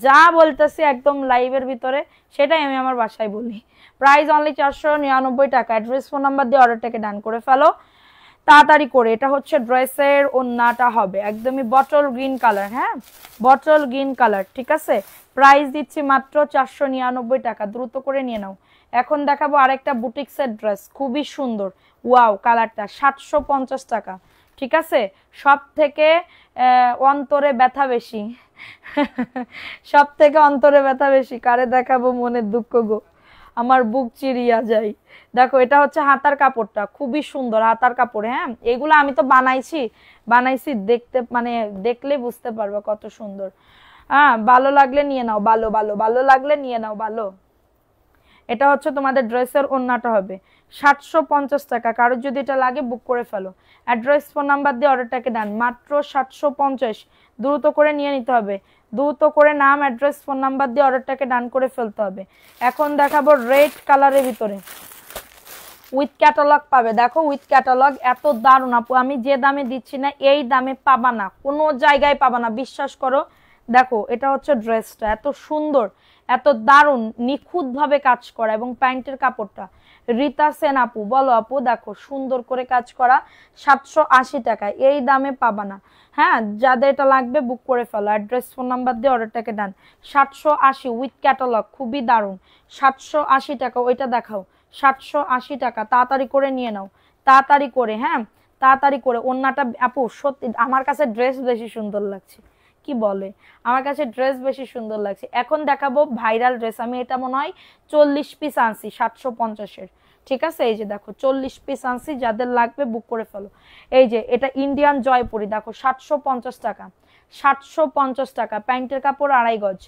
যা বলতেছি একদম লাইভের ভিতরে সেটাই আমি আমার বাসায় বলি। প্রাইস অনলি 499 টাকা। অ্যাড্রেস ফোন নাম্বার দিয়ে অর্ডারটাকে ডান করে ফেলো তাড়াতাড়ি করে। এটা হচ্ছে ড্রেসের ওন্নাটা হবে একদমই বটল গ্রিন কালার, হ্যাঁ বটল গ্রিন কালার, ঠিক আছে? প্রাইস দিচ্ছি মাত্র 499 টাকা, দ্রুত করে নিয়ে নাও। এখন দেখাবো আরেকটা বুটিক্সের ড্রেস, খুবই সুন্দর, ওয়াও কালারটা, 750 টাকা, ঠিক আছে? সব থেকে অন্তরে ব্যথা বেশি। সব থেকে অন্তরে ব্যথা বেশি, কারে দেখাবো মনের দুঃখ গো, আমার বুক চিরিয়া যায়। দেখো এটা হচ্ছে হাতার কাপড়টা, খুবই সুন্দর হাতার কাপড়। হ্যাঁ এগুলো আমি তো বানাইছি দেখতে মানে দেখলে বুঝতে পারবে কত সুন্দর। হ্যাঁ ভালো লাগলে নিয়ে নাও, ভালো লাগলে নিয়ে নাও ভালো। এটা হচ্ছে তোমাদের ড্রেসের ওন্নাটা হবে 750 টাকা। কারোর যদি এটা লাগে বুক করে ফেলো। অ্যাড্রেস ফোন নাম্বার দিয়ে অর্ডারটাকে ডান, মাত্র 750। দ্রুত করে নিয়ে নিতে হবে, দ্রুত করে নাম অ্যাড্রেস ফোন নাম্বার দিয়ে অর্ডারটাকে ডান করে ফেলতে হবে। এখন দেখাবো রেড কালারের ভিতরে উইথ ক্যাটালগ পাবে, দেখো উইথ ক্যাটালগ, এত দারুণ আপু, আমি যে দামে দিচ্ছি না এই দামে পাবা না, কোনো জায়গায় পাবা না, বিশ্বাস করো। দেখো এটা হচ্ছে ড্রেসটা, এত সুন্দর, এত দারুণ নিখুঁত ভাবে কাজ করা, এবং প্যান্টের কাপড়টা রীতা সেন আপু, বলো আপু, দেখো সুন্দর করে কাজ করা, 780 টাকা, এই দামে পাবা না। হ্যাঁ যাদের এটা লাগবে বুক করে ফেলো, অ্যাড্রেস ফোন নাম্বার দিয়ে অর্ডারটাকে ডান। 780 উইথ ক্যাটালগ, খুবই দারুণ, 780 টাকা। ওইটা দেখাও, 780 টাকা, তাড়াতাড়ি করে নিয়ে নাও, তাড়াতাড়ি করে, হ্যাঁ তাড়াতাড়ি করে। ওন্নাটা আপু সত্যি আমার কাছে ড্রেস বেশি সুন্দর লাগছে, কি বলে, আমার কাছে ড্রেস বেশি সুন্দর লাগছে। এখন দেখাবো ভাইরাল ড্রেস, আমি এটা মনে হয় 40 পিস আনছি 750-এর, ঠিক আছে? এই যে দেখো 40 পিস আনছি, যাদের লাগবে বুক করে ফেলো। এই যে এটা ইন্ডিয়ান জয়পুরি, দেখো 750 টাকা, 750 টাকা। প্যান্টের কাপড় 2.5 গজ,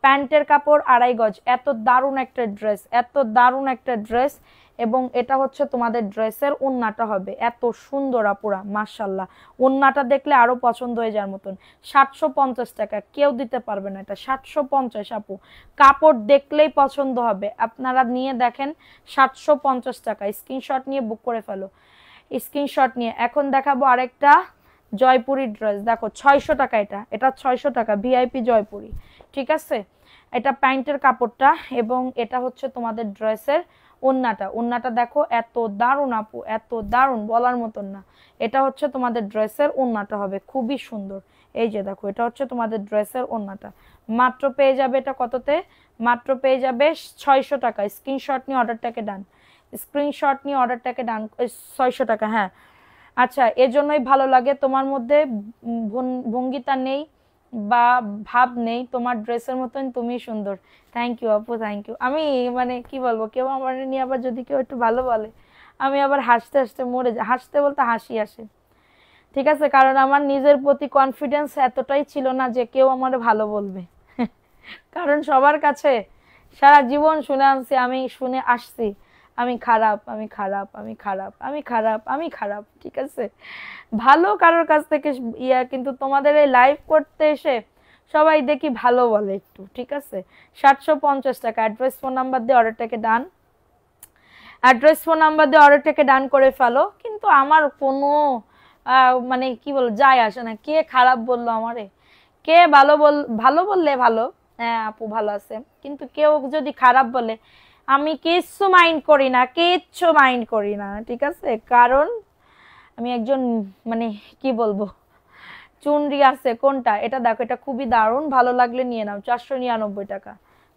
প্যান্টের কাপড় 2.5 গজ, এত দারুণ একটা ড্রেস, এত দারুণ একটা ড্রেস। এবং এটা হচ্ছে তোমাদের ড্রেসের ওন্নাটা হবে এত সুন্দর আপুরা, মাশাআল্লাহ। ওন্নাটা দেখলে আরো পছন্দ হয়ে যাওয়ার মতন। 750 টাকা, কেউ দিতে পারবে না এটা। 750 আপু, কাপড় দেখলেই পছন্দ হবে। আপনারা নিয়ে দেখেন, 750 টাকা। স্ক্রিনশট নিয়ে বুক করে ফেলো, স্ক্রিনশট নিয়ে। এখন দেখাবো আরেকটা জয়পুরি ড্রেস। দেখো 600 টাকা, এটা 600 টাকা, ভিআইপি জয়পুরি। ঠিক আছে, এটা প্যান্টের কাপড়টা এবং এটা হচ্ছে তোমাদের ড্রেসের ওন্নাটা দেখো এত দারুণ আপু, এত দারুণ, বলার মতন না। এটা হচ্ছে তোমাদের ড্রেসের ওন্নাটা হবে খুবই সুন্দর। এই যে দেখো, এটা হচ্ছে তোমাদের ড্রেসের ওন্নাটা। মাত্র পেয়ে যাবে এটা কততে? মাত্র পেয়ে যাবে 600 টাকা। স্ক্রিনশট নিয়ে অর্ডারটাকে ডান, স্ক্রিনশট নিয়ে অর্ডারটাকে ডান। 600 টাকা, হ্যাঁ। আচ্ছা, এজন্যই ভালো লাগে, তোমার মধ্যে ভঙ্গিতা নেই বা ভাব নেই, তোমার ড্রেসের মতন তুমি সুন্দর। থ্যাংক ইউ আপু, থ্যাংক ইউ। আমি মানে কি বলবো, কেউ আমার নিয়ে আবার যদি কেউ একটু ভালো বলে, আমি আবার হাসতে হাসতে মরে যাই। হাসতে বলতে হাসি আসে, ঠিক আছে, কারণ আমার নিজের প্রতি কনফিডেন্স এতটাই ছিল না যে কেউ আমার ভালো বলবে। কারণ সবার কাছে সারা জীবন শুনে আনছি, আমি শুনে আসছি আমি খারাপ, আমি খারাপ, আমি খারাপ, আমি খারাপ, আমি খারাপ, ঠিক আছে, ভালো কারোর কাছ থেকে কিন্তু তোমাদের এই লাইভ করতে এসে সবাই দেখি ভালো বলে একটু, ঠিক আছে। 750 টাকা। অ্যাড্রেস ফোন নাম্বার দিয়ে অর্ডারটাকে ডান, অ্যাড্রেস ফোন নাম্বার দিয়ে অর্ডারটাকে ডান করে ফেলো। কিন্তু আমার কোনো মানে কি বল যায় আসে না, কে খারাপ বললো আমারে, কে ভালো বললে ভালো, হ্যাঁ আপু ভালো আছে, কিন্তু কেউ যদি খারাপ বলে আমি কিচ্ছু মাইন্ড করি না, কিচ্ছু মাইন্ড করি না, ঠিক আছে। কারণ আমি একজন মানে কি বলবো, চুনরি আছে। কোনটা? এটা দেখো, এটা খুবই দারুণ, ভালো লাগলে নিয়ে নাও। 499 টাকা,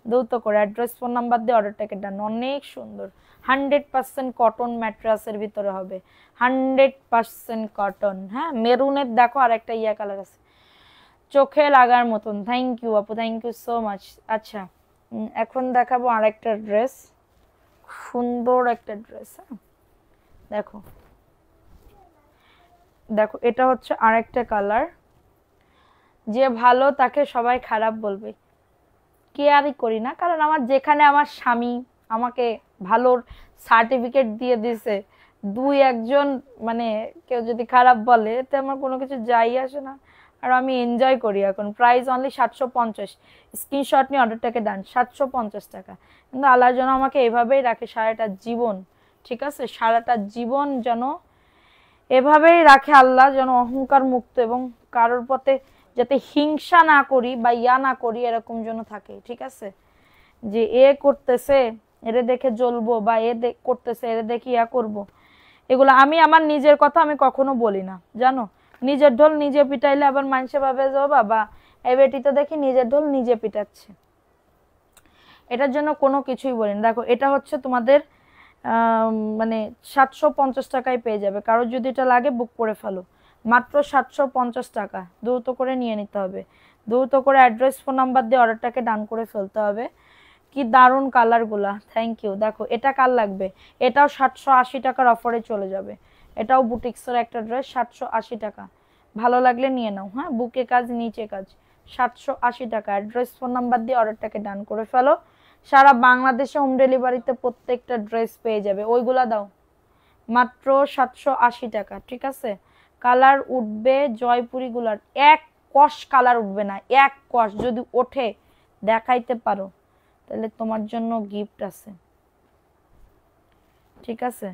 দ্রুত করে। অ্যাড্রেস ফোন নাম্বার দিয়ে অর্ডারটাকে ডান। অনেক সুন্দর, 100% কটন ম্যাট্রাসের ভিতরে হবে, 100% কটন। হ্যাঁ, মেরুনের দেখো আর একটা ইয়া কালার আছে, চোখে লাগার মতন। থ্যাংক ইউ আপু, থ্যাংক ইউ সো মাচ। আচ্ছা, এখন দেখাবো আরেকটা ড্রেস, সুন্দর একটা ড্রেস। হ্যাঁ দেখো, দেখো এটা হচ্ছে আরেকটা কালার। যে ভালো তাকে সবাই খারাপ বলবে, কেয়ারই করি না, কারণ আমার যেখানে আমার স্বামী আমাকে ভালোর সার্টিফিকেট দিয়ে দিছে, দুই একজন মানে কেউ যদি খারাপ বলে এতে আমার কোনো কিছু যাই আসে না, আর আমি এনজয় করি। এখন প্রাইস অনলি 750। স্ক্রিনশট নিয়ে অর্ডারটাকে ডান। 750 টাকা। কিন্তু আল্লাহ যেন আমাকে এভাবেই রাখে সারাটা জীবন, ঠিক আছে, সারাটা জীবন যেন এভাবেই রাখে আল্লাহ, যেন অহংকার মুক্ত এবং কারোর পথে যাতে হিংসা না করি বা ইয়া না করি, এরকম যেন থাকে, ঠিক আছে। যে এ করতেছে এরে দেখে জ্বলবো, বা এ করতেছে এরে দেখে ইয়া করব, এগুলো আমি আমার নিজের কথা আমি কখনো বলি না, জানো। নিজের ঢোল নিজে পিটাইলে আবার মানুষে ভাবে যে বাবা এই বেটি তো দেখি নিজের ঢোল নিজে পিটাচ্ছে, এটার জন্য কোনো কিছুই বলি না। দেখো এটা হচ্ছে তোমাদের মানে 750 টাকায় পেয়ে যাবে। কারো যদি এটা লাগে বুক করে ফেলো, মাত্র 750 টাকা। দ্রুত করে নিয়ে নিতে হবে, দ্রুত করে অ্যাড্রেস ফোন নাম্বার দিয়ে অর্ডারটাকে ডান করে ফেলতে হবে। কি দারুণ কালারগুলা, থ্যাংক ইউ। দেখো এটা কার লাগবে, এটাও 780 টাকার অফারে চলে যাবে। এটাও বুটিক্সের একটা ড্রেস, 780 টাকা। ভালো লাগলে নিয়ে নাও। হ্যাঁ, বুকে কাজ নিচে কাজ, 780 টাকা। অ্যাড্রেস ফোন নাম্বার দিয়ে অর্ডারটাকে ডান করে ফেলো। সারা বাংলাদেশে হোম ডেলিভারিতে প্রত্যেকটা ড্রেস পেয়ে যাবে। ওইগুলা দাও, মাত্র 780 টাকা, ঠিক আছে। কালার উঠবে জয়পুরিগুলার, এক কষ কালার উঠবে না, এক কষ যদি ওঠে দেখাইতে পারো তাহলে তোমার জন্য গিফট আছে, ঠিক আছে।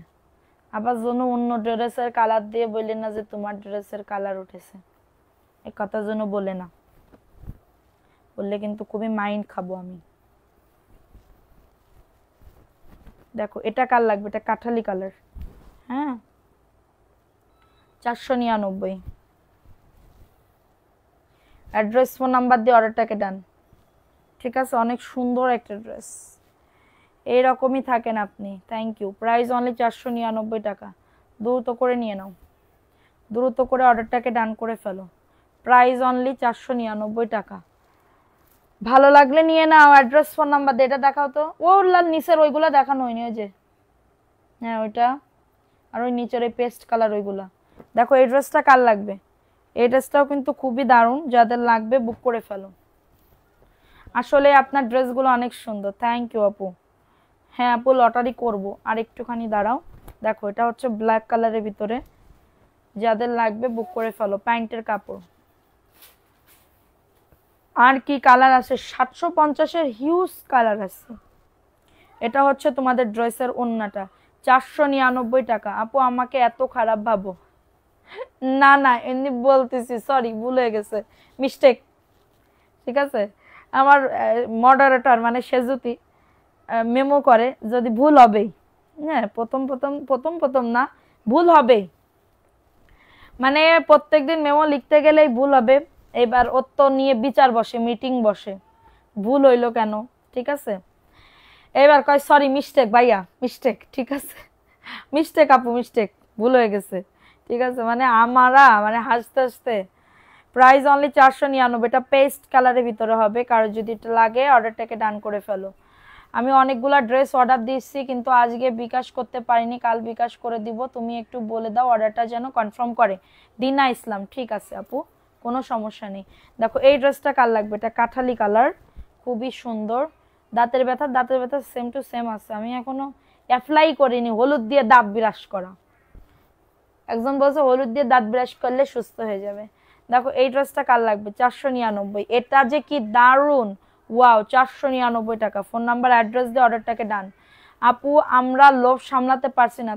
আবার যেন অন্য ড্রেসের কালার দিয়ে বললেন না যে তোমার ড্রেসের কালার উঠেছে, এই কথা যেন বলে না, বললে কিন্তু খুবই মাইন্ড খাবো আমি। দেখো এটা কার লাগবে, এটা কাঠালি কালার, হ্যাঁ, 499। অ্যাড্রেস ফোন নাম্বার দিয়ে অর্ডারটাকে ডান, ঠিক আছে। অনেক সুন্দর একটা ড্রেস, এইরকমই থাকেন আপনি। Thank you. প্রাইস অনলি 499 টাকা। দ্রুত করে নিয়ে নাও, দ্রুত করে অর্ডারটাকে ডান করে ফেলো। প্রাইস অনলি 499 টাকা। ভালো লাগলে নিয়ে নাও। অ্যাড্রেস ফোন নাম্বার দিয়ে। এটা দেখাও তো, ওগুলার নিচের ওইগুলা দেখানো হয়নি, ওই যে হ্যাঁ ওইটা, আর ওই নিচের এই পেস্ট কালার ওইগুলা। দেখো এই ড্রেসটা কার লাগবে, এই ড্রেসটাও কিন্তু খুবই দারুণ, যাদের লাগবে বুক করে ফেলো। আসলে আপনার ড্রেসগুলো অনেক সুন্দর। থ্যাংক ইউ আপু, হ্যাঁ আপু লটারি করব, আর একটুখানি দাঁড়াও। দেখো এটা হচ্ছে ব্ল্যাক কালারের ভিতরে, যাদের লাগবে বুক করে ফেলো, প্যান্টের কাপড়। আর কি কালার আছে, 750-এর হিউজ কালার আছে। এটা হচ্ছে তোমাদের ড্রেসের ওন্নাটা, 499 টাকা। আপু আমাকে এত খারাপ ভাবো না, না এমনি বলতেছি, সরি ভুল হয়ে গেছে, মিস্টেক। ঠিক আছে, আমার মডারেটর মানে সেজুতি মেমো করে, যদি ভুল হবেই। হ্যাঁ প্রথম প্রথম প্রথম প্রথম না, ভুল হবেই, মানে প্রত্যেকদিন মেমো লিখতে গেলেই ভুল হবে। এবার ওর তো নিয়ে বিচার বসে, মিটিং বসে, ভুল হইলো কেন। ঠিক আছে, এবার কয় সরি মিস্টেক ভাইয়া, মিস্টেক। ঠিক আছে, মিস্টেক আপু, মিস্টেক, ভুল হয়ে গেছে। ঠিক আছে, মানে আমারা মানে হাসতে হাসতে। প্রাইস অনলি 499, এটা পেস্ট কালারের ভিতরে হবে। কারো যদি এটা লাগে অর্ডারটাকে ডান করে ফেলো। আমি অনেকগুলা ড্রেস অর্ডার দিচ্ছি, কিন্তু আজকে বিকাশ করতে পারিনি, কাল বিকাশ করে দিব। তুমি একটু বলে দাও অর্ডারটা যেন কনফার্ম করে। দিনা ইসলাম, ঠিক আছে আপু, কোনো সমস্যা নেই। দেখো এই ড্রেসটা কার লাগবে, এটা কাঠালি কালার, খুবই সুন্দর। দাঁতের ব্যথা, দাঁতের ব্যথা সেম টু সেম আছে, আমি এখনো অ্যাপ্লাই করিনি হলুদ দিয়ে দাঁত বিরাস করা। একজন বলছে হলুদ দিয়ে দাঁত ব্রাশ করলে সুস্থ হয়ে যাবে। দেখো এই ড্রেসটা কার লাগবে, 499, এটা যে কি দারুন, ওয়াও, 499 টাকা। ফোন নাম্বার অ্যাড্রেস দিয়ে অর্ডারটাকে ডান। আপু আমরা লোভ সামলাতে পারছি না,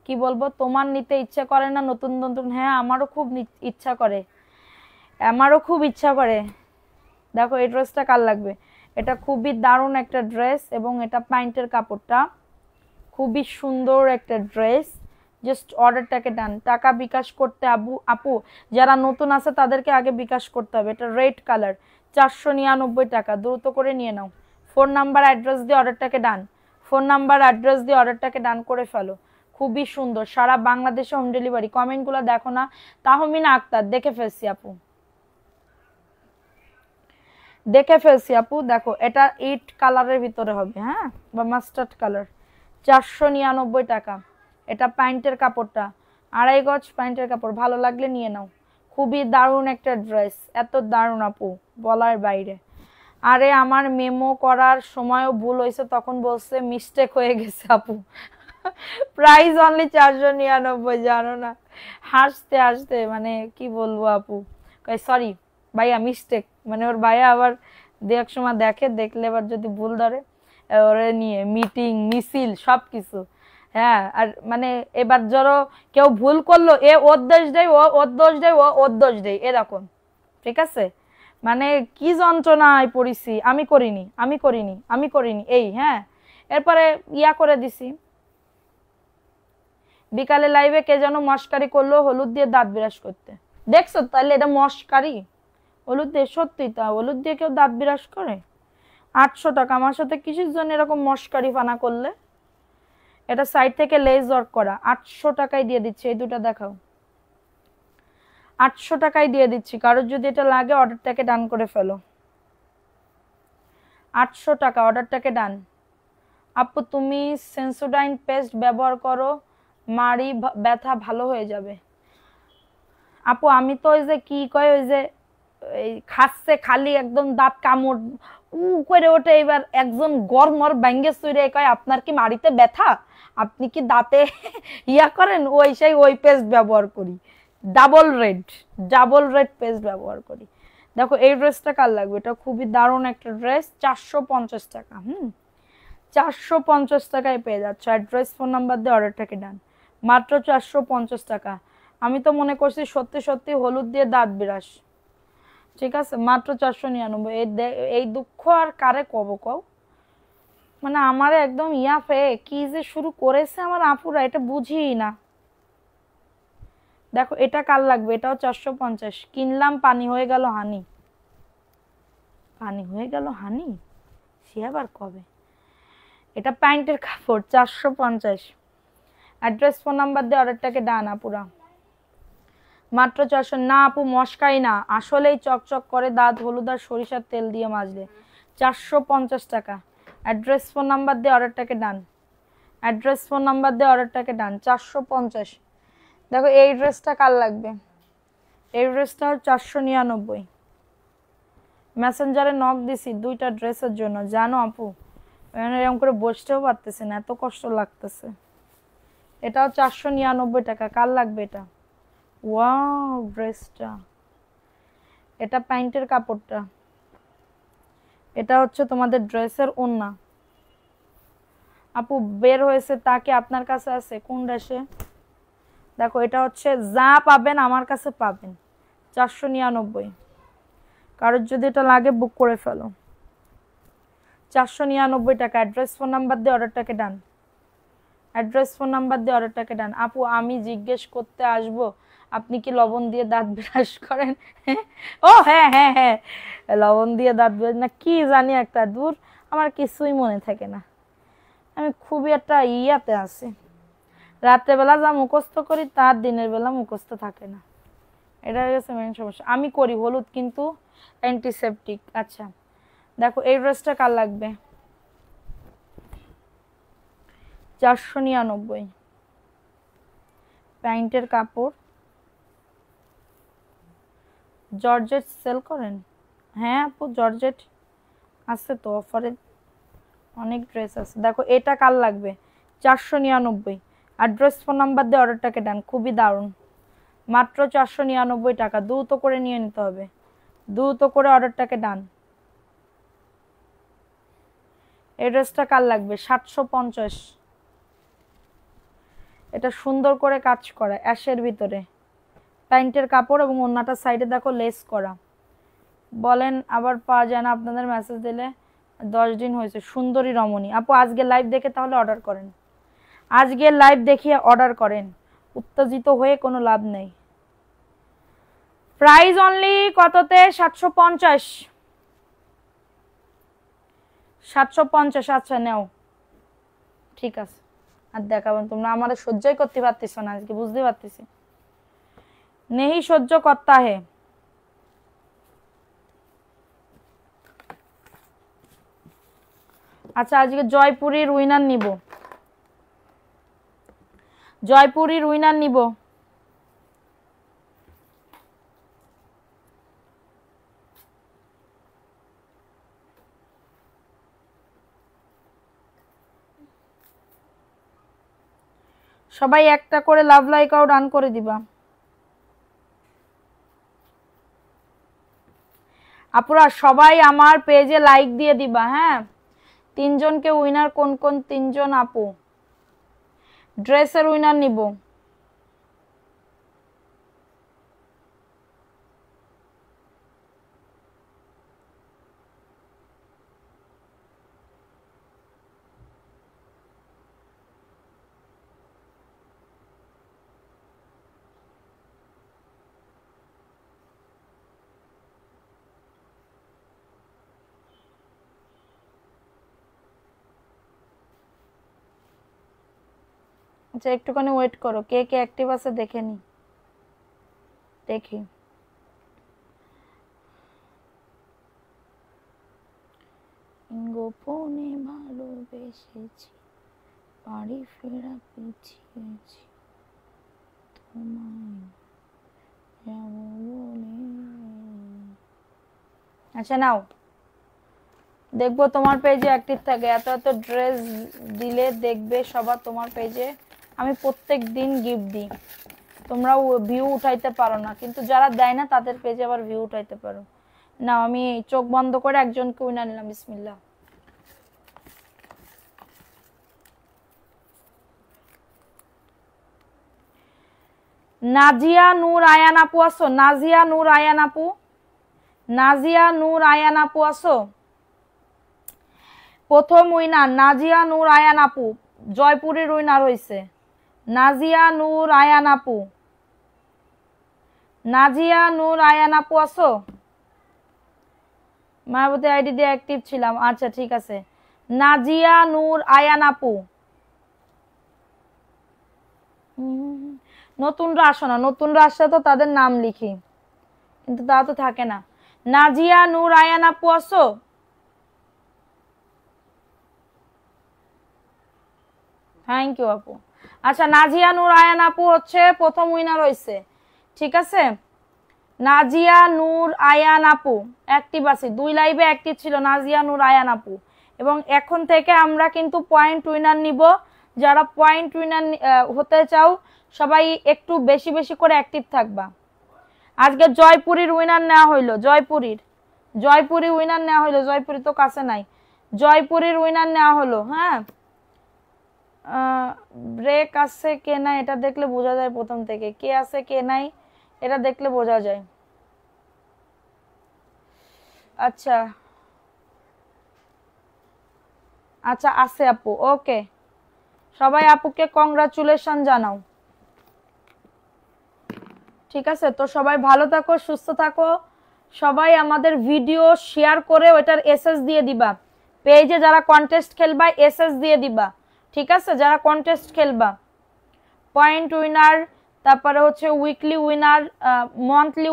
কি বলবো, তোমার নিতে ইচ্ছা করে না নতুন নতুন? হ্যাঁ আমারও খুব ইচ্ছা করে, আমারও খুব ইচ্ছা করে। দেখো এই ড্রেসটা কার লাগবে, এটা খুবই দারুণ একটা ড্রেস, এবং এটা প্যান্টের কাপড়টা খুবই সুন্দর একটা ড্রেস। জাস্ট অর্ডারটাকে ডান। টাকা বিকাশ করতে আপু যারা নতুন আছে তাদেরকে আগে বিকাশ করতে হবে। এটা রেড কালার, 499 টাকা, দ্রুত করে নিয়ে নাও। ফোন নাম্বার অ্যাড্রেস দিয়ে অর্ডারটাকে ডান, ফোন নাম্বার অ্যাড্রেস দিয়ে অর্ডারটাকে ডান করে ফেলো। খুবই সুন্দর, সারা বাংলাদেশে হোম ডেলিভারি। কমেন্টগুলো দেখো না, তাহমিনা আক্তার, দেখে ফেলছি আপু, দেখে ফেলছি আপু। দেখো এটা ইট কালারের ভিতরে হবে, হ্যাঁ, বা মাস্টার্ড কালার, 499 টাকা। এটা প্যান্টের কাপড়টা 2.5 গজ প্যান্টের কাপড়, ভালো লাগলে নিয়ে নাও। খুবই দারুণ একটা ড্রেস, এত দারুণ আপু বলার বাইরে। আরে আমার মেমো করার সময়ও ভুল হয়েছে, তখন বলছে মিস্টেক হয়ে গেছে আপু। প্রাইস অনলি 499, জানো না, হাসতে হাসতে মানে কি বলবো আপু, সরি ভাইয়া মিস্টেক, মানে ওর ভাইয়া আবার দু এক সময় দেখলে এবার যদি ভুল ধরে ওরে নিয়ে মিটিং মিছিল সব কিছু। হ্যাঁ আর মানে এবার ধরো কেউ ভুল করলো, এ ওর দোষ দেয়, ও ওর দোষ দেয়, ও ওর দোষ দেয়, এরকম। ঠিক আছে, মানে কি যন্ত্রণায় পড়েছি, আমি করিনি, আমি করিনি, আমি করিনি, এই হ্যাঁ। এরপরে ইয়া করে দিছি, বিকালে লাইভে কে যেন মস্কারি করলো হলুদ দিয়ে দাঁত বিরাস করতে, দেখছো তাহলে এটা মস্কারি? হলুদ দিয়ে, সত্যি তা হলুদ দিয়ে কেউ দাঁত বিরাস করে? 800 টাকা। আমার সাথে কিসের জন্য এরকম মস্কারি ফানা করলে? এটা সাইড থেকে লেস ওয়ার্ক করা, 800 টাকায় দিয়ে দিচ্ছি। এই দুটো দেখাও, 800 টাকায় দিয়ে দিচ্ছি। কারোর যদি এটা লাগে অর্ডারটাকে ডান করে ফেলো, 800 টাকা, অর্ডারটাকে ডান। আপু তুমি সেন্সোডাইন পেস্ট ব্যবহার করো, মাড়ি ব্যথা ভালো হয়ে যাবে। আপু আমি তো ওই যে কি কয়, ওই যে এই খাচ্ছে খালি একদম দাঁত কামড় করে ওঠে, এবার একজন গরমর ব্যাঙ্গে চুইরে কয় আপনার কি মাড়িতে ব্যথা, আপনি কি দাঁতে ইয়া করেন, ওই সেই ওই পেস্ট ব্যবহার করি, double red, double red paste ব্যবহার করি। দেখো এই ড্রেসটা কার লাগবে, এটা খুবই দারুণ একটা ড্রেস, 450 টাকা। 450 টাকায় পেয়ে যাচ্ছ। অ্যাড্রেস ফোন নাম্বার দিয়ে অর্ডারটাকে ডান, মাত্র 450 টাকা। আমি তো মনে করছি সত্যি সত্যি হলুদ দিয়ে দাঁত বিরাস। ঠিক আছে, মাত্র 499। এই দুঃখ আর কারে কব কও, মানে আমার একদম ইয়া পেয়ে কি যে শুরু করেছে আমার আপুরা, এটা বুঝি না। দেখো এটা কার লাগবে, এটাও 450, কিনলাম পানি হয়ে গেল হানি, পানি হয়ে গেল হানি, সে আবার কবে। এটা প্যান্টের কাপড়, 450। অ্যাড্রেস ফোন নাম্বার দিয়ে অর্ডারটাকে ডান আপুরা, মাত্র 400। না আপু মস্কাই না, আসলেই চকচক করে দাঁত, হলুদ আর সরিষার তেল দিয়ে মাজলে। 450 টাকা। অ্যাড্রেস ফোন নাম্বার দিয়ে অর্ডারটাকে ডান, অ্যাড্রেস ফোন নাম্বার দিয়ে অর্ডারটাকে ডান, 450। দেখো এই ড্রেসটা কার লাগবে, এই ড্রেসটা 499। মেসেঞ্জারে নক দিছি দুইটা ড্রেসের জন্য, জানো আপু এরকম করে বসতেও পারতেছে না, এত কষ্ট লাগতেছে। এটাও 499 টাকা। কার লাগবে এটা? ওয়াও ড্রেসটা, এটা প্যান্টের কাপড়টা, এটা হচ্ছে তোমাদের ড্রেসের ওড়না। আপু বের হয়েছে তাকে আপনার কাছে আছে কোন ড্রেসে? দেখো এটা হচ্ছে যা পাবেন আমার কাছে পাবেন 499। কারোর যদি এটা লাগে বুক করে ফেলো। 499 টাকা। অ্যাড্রেস ফোন নাম্বার দিয়ে অর্ডারটাকে ডান। অ্যাড্রেস ফোন নাম্বার দিয়ে অর্ডারটাকে ডান। আপু আমি জিজ্ঞেস করতে আসব আপনি কি লবণ দিয়ে দাঁত ব্রাশ করেন? ও হ্যাঁ হ্যাঁ হ্যাঁ, লবণ দিয়ে দাঁত ব্রাশ না কি জানি একটা, দূর আমার কিছুই মনে থাকে না, আমি খুবই একটা ইয়াতে আছি। রাত্রেবেলা যা মুখস্থ করি তার দিনের বেলা মুখস্থ থাকে না, এটা হচ্ছে মেন সমস্যা। আমি করি হলুদ কিন্তু অ্যান্টিসেপটিক। আচ্ছা দেখো এই ড্রেসটা কার লাগবে? 499। প্যান্টের কাপড়, জর্জেট সেল করেন? হ্যাঁ আপু জর্জেট আছে তো, অফারে অনেক ড্রেস আছে। দেখো এটা কার লাগবে? 499। অ্যাড্রেস ফোন নাম্বার দিয়ে অর্ডারটাকে ডান। খুবই দারুণ, মাত্র 499 টাকা। দ্রুত করে নিয়ে নিতে হবে, দ্রুত করে অর্ডারটাকে ডান। এই ড্রেসটা কার লাগবে? 750। এটা সুন্দর করে কাজ করা অ্যাশের ভিতরে, প্যান্টের কাপড় এবং ওন্নাটা সাইডে দেখো লেস করা। বলেন আবার পাওয়া যায় না, আপনাদের মেসেজ দিলে 10 দিন হয়েছে। সুন্দরী রমণী আপু আজকে লাইভ দেখে তাহলে অর্ডার করেন, আজকে লাইভ দেখিয়ে অর্ডার করেন, উত্তেজিত হয়ে কোনো লাভ নেই। প্রাইস অনলি কততে? 750। 750। আচ্ছা নেও, ঠিক আছে। আর দেখাবেন তোমরা আমাদের সহ্যই করতে পারতেছ না আজকে, বুঝতে পারতেছি নেই সহ্য করতা হে। আচ্ছা আজকে জয়পুরীর উইনার নিব, জয়পুরীর উইনার নিব। সবাই একটা করে লাভ লাইক আউট ডান করে দিবা। আপুরা সবাই আমার পেজে লাইক দিয়ে দিবা। হ্যাঁ 3 জনকে উইনার কোন কোন 3 জন আপু? ড্রেসের উইনার নিব। আচ্ছা একটুখানি ওয়েট করো, কে কে অ্যাক্টিভ আছে দেখে নি, দেখি। গোপনে ভালোবেসেছি, বাড়ি ফেরা পিছিয়েছি, তোমায় যাব বলে। আচ্ছা নাও দেখবো তোমার পেজে অ্যাক্টিভ থাকে। এত এত ড্রেস দিলে দেখবে সবার তোমার পেজে। আমি প্রত্যেক দিন গিফট দিই, তোমরা ভিউ উঠাইতে পারো না, কিন্তু যারা দেয় না তাদের পেজে আবার ভিউ উঠাইতে পারো। নাও আমি চোখ বন্ধ করে একজনকে উইনার নিলাম। বিসমিল্লাহ। নাজিয়া নূর আয়ান আপু আসো, নাজিয়া নূর আয়ান আপু, নাজিয়া নূর আয়ান আপু আসো। প্রথম উইনার নাজিয়া নূর আয়ান আপু, জয়পুরের উইনার হইছে নাজিয়া নূর আয়ান আপু। নাজিয়া নূর আয়ান আপু আসো। মায়াবতী আইডি দিয়ে অ্যাক্টিভ ছিলাম। আচ্ছা ঠিক আছে, নাজিয়া নূর আয়ান আপু। নতুনরা আসো না, নতুনরা আসলে তো তাদের নাম লিখি, কিন্তু তা তো থাকে না। নাজিয়া নূর আয়ান আপু আসো। থ্যাংক ইউ আপু। আচ্ছা নাজিয়া নূর আয়ান আপু হচ্ছে প্রথম উইনার হয়েছে, ঠিক আছে। নাজিয়া নূর আয়ান আপু অ্যাক্টিভ আছে, 2 লাইভে অ্যাক্টিভ ছিল নাজিয়া নূর আয়ান আপু। এবং এখন থেকে আমরা কিন্তু পয়েন্ট উইনার নিব। যারা পয়েন্ট উইনার হতে চাও সবাই একটু বেশি বেশি করে অ্যাক্টিভ থাকবা। আজকে জয়পুরীর উইনার নেওয়া হইলো, জয়পুরি উইনার নেওয়া হইলো, জয়পুরি তো কাছে নাই, জয়পুরীর উইনার নেওয়া হলো। হ্যাঁ, ব্রেক আছে কে নাই এটা দেখলে বোঝা যায়, প্রথম থেকে কে আছে কে নাই এটা দেখলে বোঝা যায়। আচ্ছা আচ্ছা আছে আপু, ওকে, সবাই আপুকে কংগ্রাচুলেশন জানাও। ঠিক আছে, তো সবাই ভালো থাকো, সুস্থ থাকো। সবাই আমাদের ভিডিও শেয়ার করে ওটার এসএস দিয়ে দিবা। পেজে যারা কন্টেস্ট খেলবা এসএস দিয়ে দিবা। ঠিক আছে, যারা কন্টেস্ট খেলবা পয়েন্ট উইনার, তারপরে হচ্ছে উইকলি উইনার, মান্থলি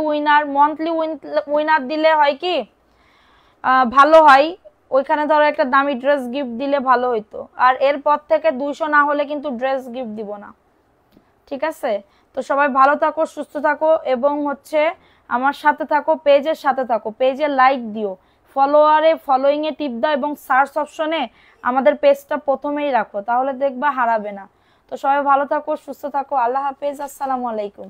উইনার দিলে হয় কি ভালো হয়, ওইখানে ধরো একটা দামি ড্রেস গিফট দিলে ভালো হইতো। আর এরপর থেকে 200 না হলে কিন্তু ড্রেস গিফট দিব না। ঠিক আছে, তো সবাই ভালো থাকো, সুস্থ থাকো এবং হচ্ছে আমার সাথে থাকো, পেজের সাথে থাকো, পেজে লাইক দিও, ফলোইং এ টিপ দাও এবং সার্চ অপশনে আমাদের পেজটা প্রথমেই রাখো, তাহলে দেখবা হারাবে না। তো সবাই ভালো থাকো, সুস্থ থাকো, আল্লাহ হাফেজ, আসসালামু আলাইকুম।